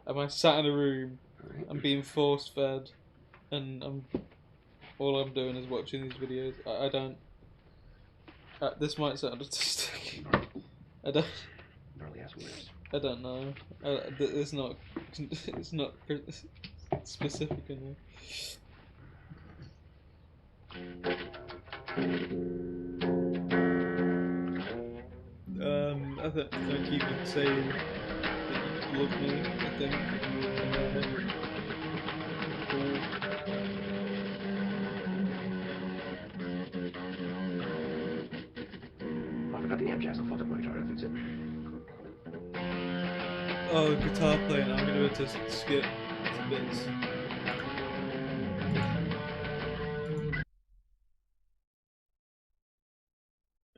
Am I sat in a room? Alright. I'm being force fed, and all I'm doing is watching these videos. I don't. This might sound autistic. I don't. Barely has words. I don't know. It's not. It's not specific enough. I think you could say that you love me. I think. Oh, I forgot the amp jacks. I fucked up my guitar. I fix it. Oh, guitar playing. I'm gonna just skip to bits.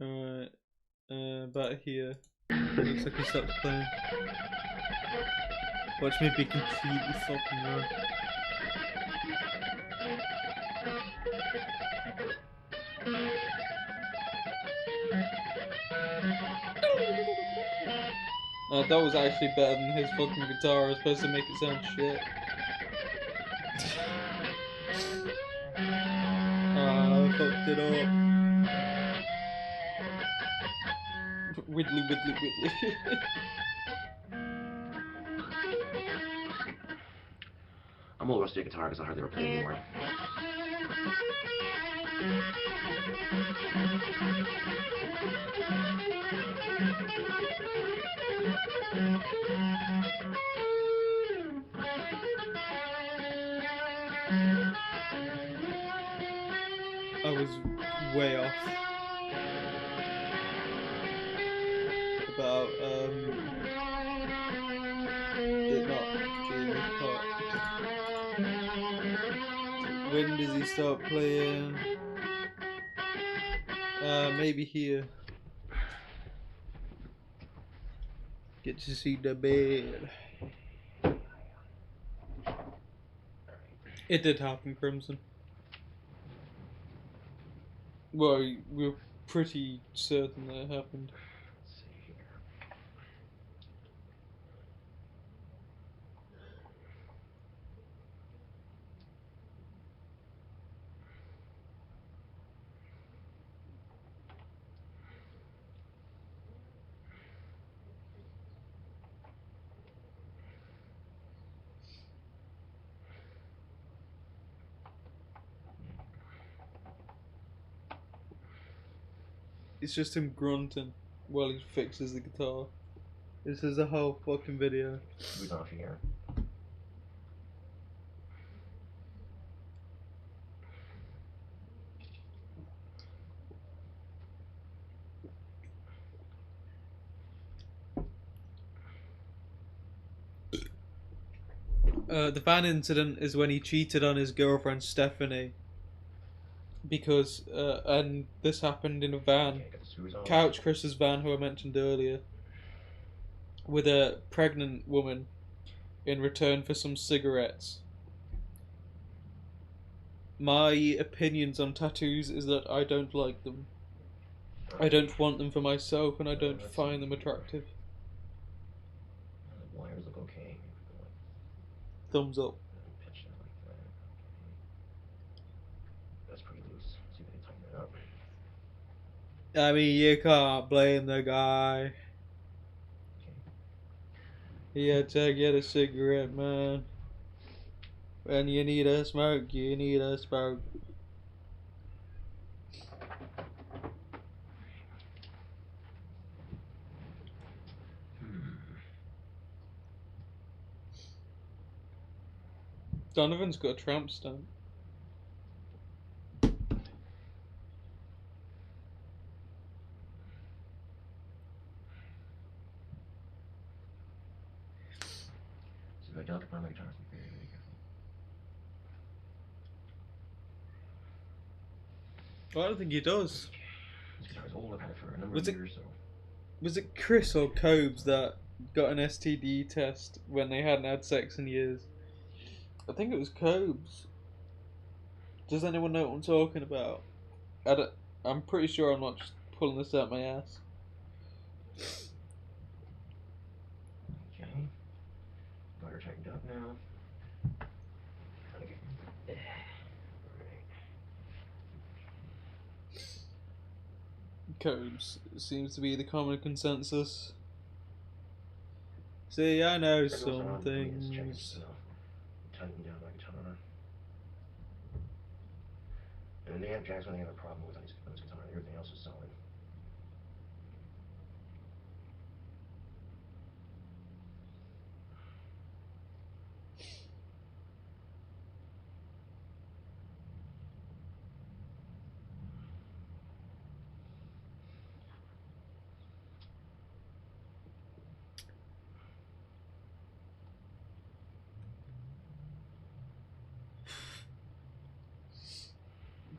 Alright. About here. Looks like he stopped playing. Watch me be completely fucking wrong. That was actually better than his fucking guitar. I was supposed to make it sound shit. I fucked it up. Widdly, widdly, widdly. I'm a little rusty at guitar because I hardly ever play anymore. I was way off about it not being this part. When does he start playing? Maybe here. Get to see the bed. It did happen, Crimson. Well, we're pretty certain that it happened. Let's see here. It's just him grunting while he fixes the guitar. This is a whole fucking video. Who's off here? The van incident is when he cheated on his girlfriend Stephanie. Because, and this happened in a van. Okay, got the screws on. Couch Chris's van, who I mentioned earlier. With a pregnant woman in return for some cigarettes. My opinions on tattoos is that I don't like them. I don't want them for myself, and I don't find them attractive. The wires look okay. Thumbs up. Pitch it like that. Okay. That's pretty loose. See if I can tighten it up. I mean, you can't blame the guy. He had to get a cigarette, man. When you need a smoke, you need a smoke. Donovan's got a tramp stamp. So I don't find my guitar. Be very, very careful. I don't think he does. This guitar's old. I've had it for a number Was of it- years, so. Was it Chris or Cobes that got an STD test when they hadn't had sex in years? I think it was Cobes. Does anyone know what I'm talking about? I'm pretty sure I'm not just pulling this out my ass. Okay. Got her tightened up now. Okay. Cobes seems to be the common consensus. See, I know some things. Tighten down like a ton. And the amp jack's only have a problem with on his guitar. Everything else is solid.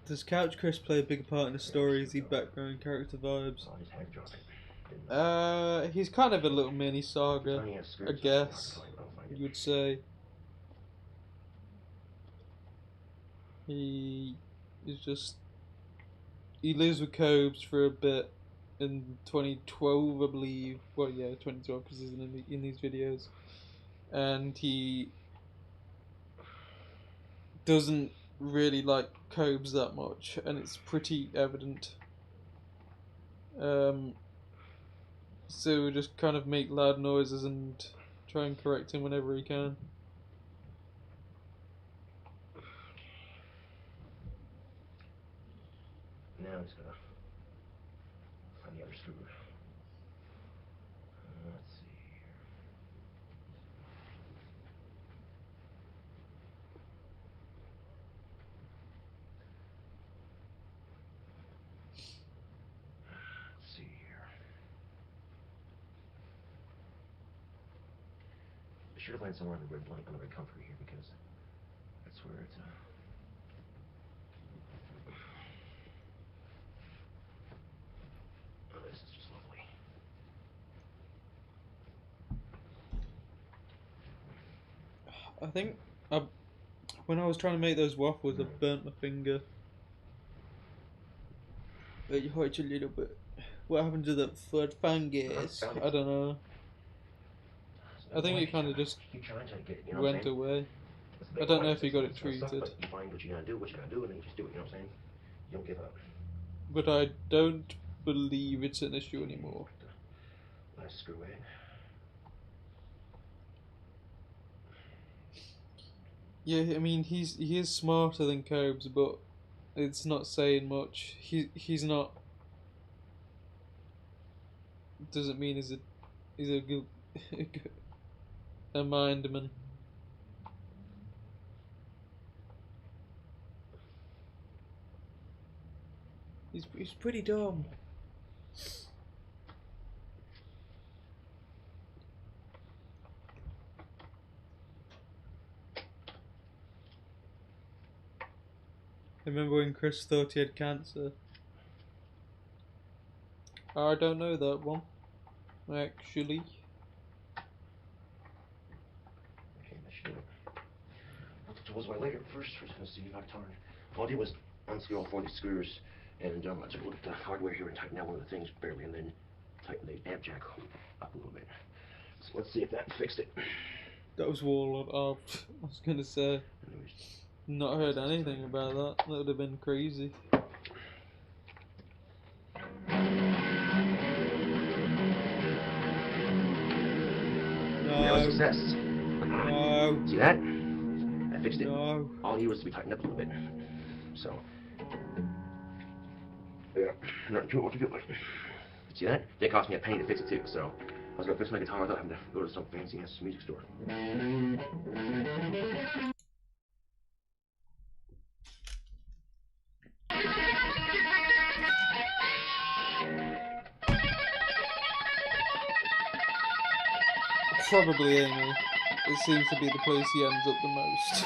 Does Couch Chris play a bigger part in the story? Is he background character vibes? I'll just have to drop it. He's kind of a little mini saga, Funny as I scripts, guess I'll find it. you would say. He is just lives with Cobes for a bit in 2012, I believe. Well, yeah, 2012 because he's in these videos, and he doesn't really like Cobes that much, and it's pretty evident. So just kind of make loud noises and try and correct him whenever he can. Now I'm just gonna find the other screw. Let's see here. Let's see here. Be sure to find somewhere on the red blank on the red comfort here because that's where it's oh, this is just lovely. I think when I was trying to make those waffles, I burnt my finger. It hurts a little bit. What happened to the foot fungus? I don't know. I think it kind of just went away. I don't know if he got it treated. You find what you gotta do, and then you just do it, you know what I'm saying? You don't give up. But I don't believe it's an issue anymore. Last screw in. Yeah, I mean he is smarter than Cobes, but it's not saying much. He's not. Doesn't mean he's a good a mindman. He's pretty dumb. I remember when Chris thought he had cancer. I don't know that one, actually. Okay, that should do it. What the tools were later? First, we're just gonna see if I turn. All I did was unscrew all 4 of these screws, and I took a look at the hardware here and tightened out one of the things barely, and then tightened the amp jack up a little bit. So let's see if that fixed it. That was Warlord. Oh, I was gonna say. Not heard anything about that. That would have been crazy. That was a success. No. See that? I fixed it. No. All he was to be tightened up a little bit. So, yeah, not sure what to do with it. See that? It cost me a penny to fix it too. So, I was gonna fix my guitar without having to go to some fancy ass music store. Probably Amy. It seems to be the place he ends up the most.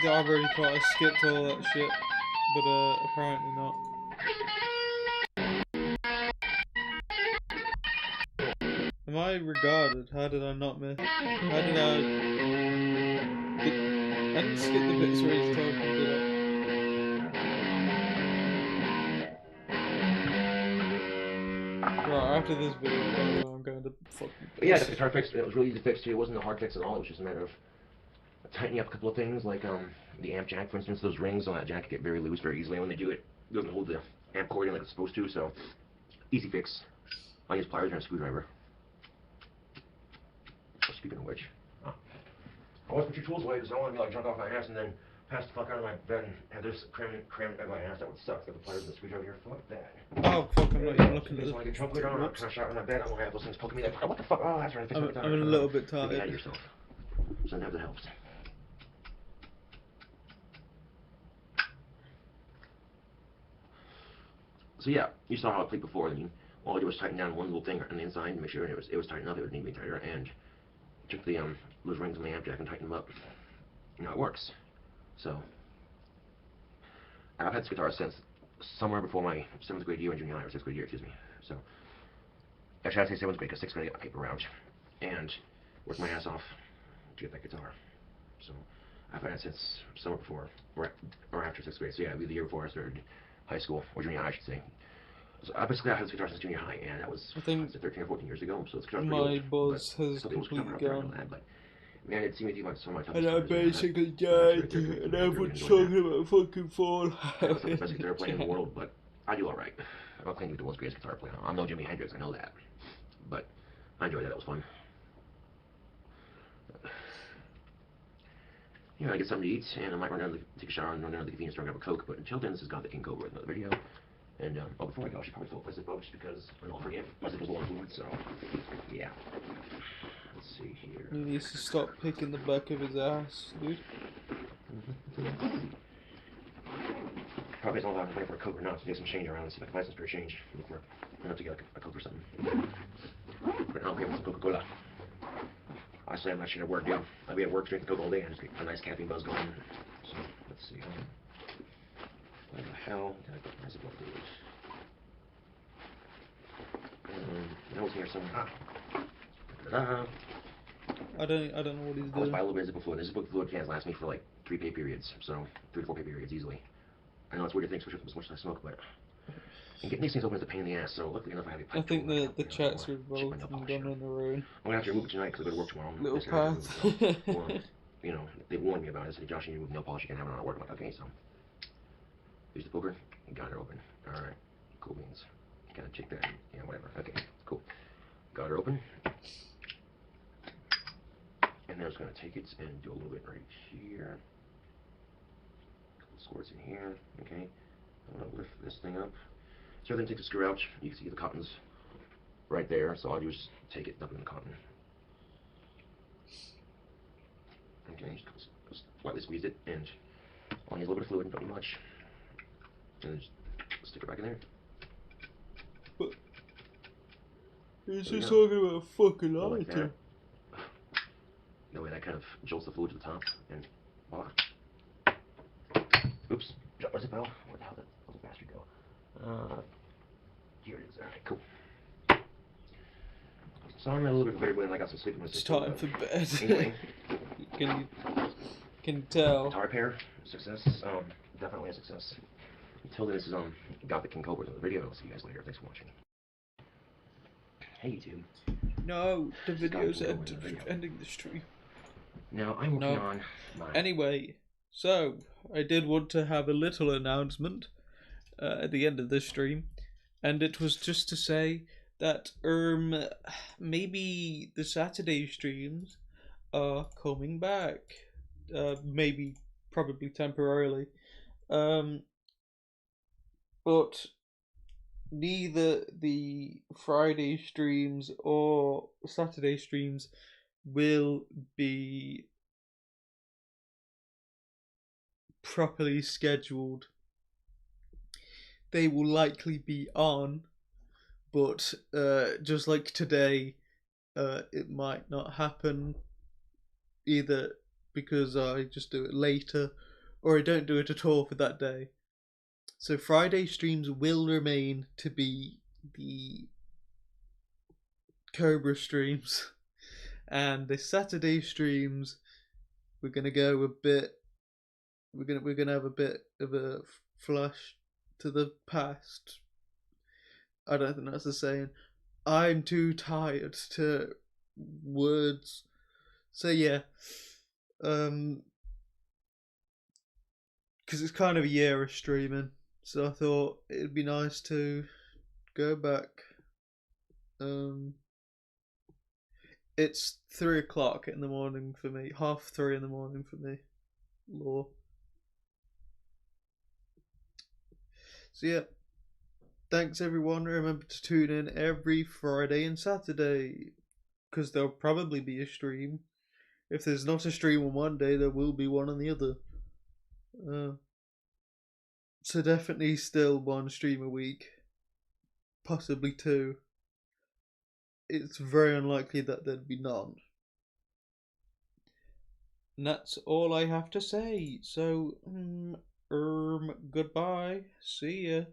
I really thought I skipped all that shit, but apparently not. Am I regarded? How did I not miss? How did I didn't skip the bits where he's talking, did I? Right, after this video, I'm going to fucking. But yeah, the guitar fix, it was really easy to fix too. It wasn't a hard fix at all. It was just a matter of tightening up a couple of things, like the amp jack, for instance. Those rings on that jack get very loose very easily. When they do it, it doesn't hold the amp cord in like it's supposed to, so easy fix. I use pliers and a screwdriver. Speaking of which, I always put your tools away because I don't want to be like drunk off my ass and then pass the fuck out of my bed and have this crammed at my ass. That would suck. Got the pliers and the screwdriver here. Fuck that. Oh fuck! I'm not even looking at this. this. When I get drunk later on, I'm crash out on my bed. I'm gonna have those things poking me like, what the fuck? Oh, that's right. I'm a little bit tired. Get out of yourself. Sometimes it helps. So yeah, you saw how I played before. Then all I did was tighten down one little thing on the inside to make sure it was tightened up. It would need to be tighter, and took the those rings on the amp jack and tightened them up. You know, it works. So I've had this guitar since somewhere before my 7th grade year in junior high, or 6th grade year, excuse me. So actually I'd say 7th grade, because 6th grade I got paper route and worked my ass off to get that guitar. So I've had it since summer before, or after 6th grade. So yeah, it'd be the year before I started high school, or junior high I should say. So I basically had this guitar since junior high, and that was I think 13 or 14 years ago. So it's pretty my old, buzz has completely gone. Man, it seemed to be so much. And I basically died, and everyone's talking about fucking Fallout. I'm not the best guitar player in the world, but I do alright. I'm not claiming to be the world's greatest guitar player. I'm no Jimi Hendrix, I know that. But I enjoyed that, it was fun. You know, I get something to eat, and I might run down to take a shower and run down to the convenience store and grab a Coke, but until then, this has got the King Cobra with another video. And, before I go, I should probably fill up my zip up just because I don't forget my zip is low on fluid, so, yeah. Let's see here. He needs to stop picking the back of his ass, dude. Probably don't know if I'm waiting for a Coke or not to get some change around and see if I can find some spare change. Look for enough to get a Coke or something. But now I'm here with some Coca-Cola. I say I'm not sure at work, dude. I'll be at work drinking Coke all day and just get a nice caffeine buzz going. So, let's see. Where the hell did I put my zip up, dude? That was here somewhere. Ta-da! I don't know what he's I always doing. buy a little bit of zip fluid. This zip fluid cans last me for like 3 pay periods, so 3 to 4 pay periods easily. I know it's weird to think, especially with as much as I smoke, but and getting these things open is a pain in the ass. So luckily enough, I have a pipe. I think the chats are both gone on their own. I'm gonna have to remove it tonight because I go to work tomorrow. Little path. Or, you know, they warned me about it. They said, Josh, you remove nail polish, you can have it on at work. I'm like, okay, so use the poker, got her open. All right, cool beans. Gotta check that. Yeah, whatever. Okay, cool. Got her open. And then I was going to take it and do a little bit right here. A couple squirts in here. Okay. I'm going to lift this thing up. So then take the screw out. You can see the cotton's right there. So all I do is take it, dump it in the cotton. Okay. Just lightly squeeze it, and all I need is a little bit of fluid, don't need much. And then just stick it back in there. But he's just talking about a fucking lighter. That way that kind of jolts the fluid to the top, and voila. Oops, where's it go? Where the hell did that little bastard go? Here it is. Alright, cool. So I'm in a little bit better when I got some sleep in my system. It's time for bed. Anyway. Can you tell? Guitar repair, success. Definitely a success. Until then, this is got the King Cobra in the video. I'll see you guys later. Thanks for watching. Hey YouTube. No, the video's ending the stream. Now I'm working on my... Anyway, so I did want to have a little announcement at the end of this stream, and it was just to say that maybe the Saturday streams are coming back. Maybe, probably temporarily. But neither the Friday streams or Saturday streams will be properly scheduled. They will likely be on, but just like today, it might not happen either because I just do it later or I don't do it at all for that day. So Friday streams will remain to be the Cobra streams, and the Saturday streams we're gonna go a bit. We're gonna have a bit of a flash to the past. I don't think that's a saying. I'm too tired to words. So yeah, because it's kind of a year of streaming, so I thought it'd be nice to go back. It's 3 o'clock in the morning for me, 3:30 in the morning for me. Law. So yeah, thanks everyone. Remember to tune in every Friday and Saturday, because there'll probably be a stream. If there's not a stream on one day, there will be one on the other. So definitely still one stream a week, possibly two. It's very unlikely that there'd be none. And that's all I have to say. So, goodbye. See ya.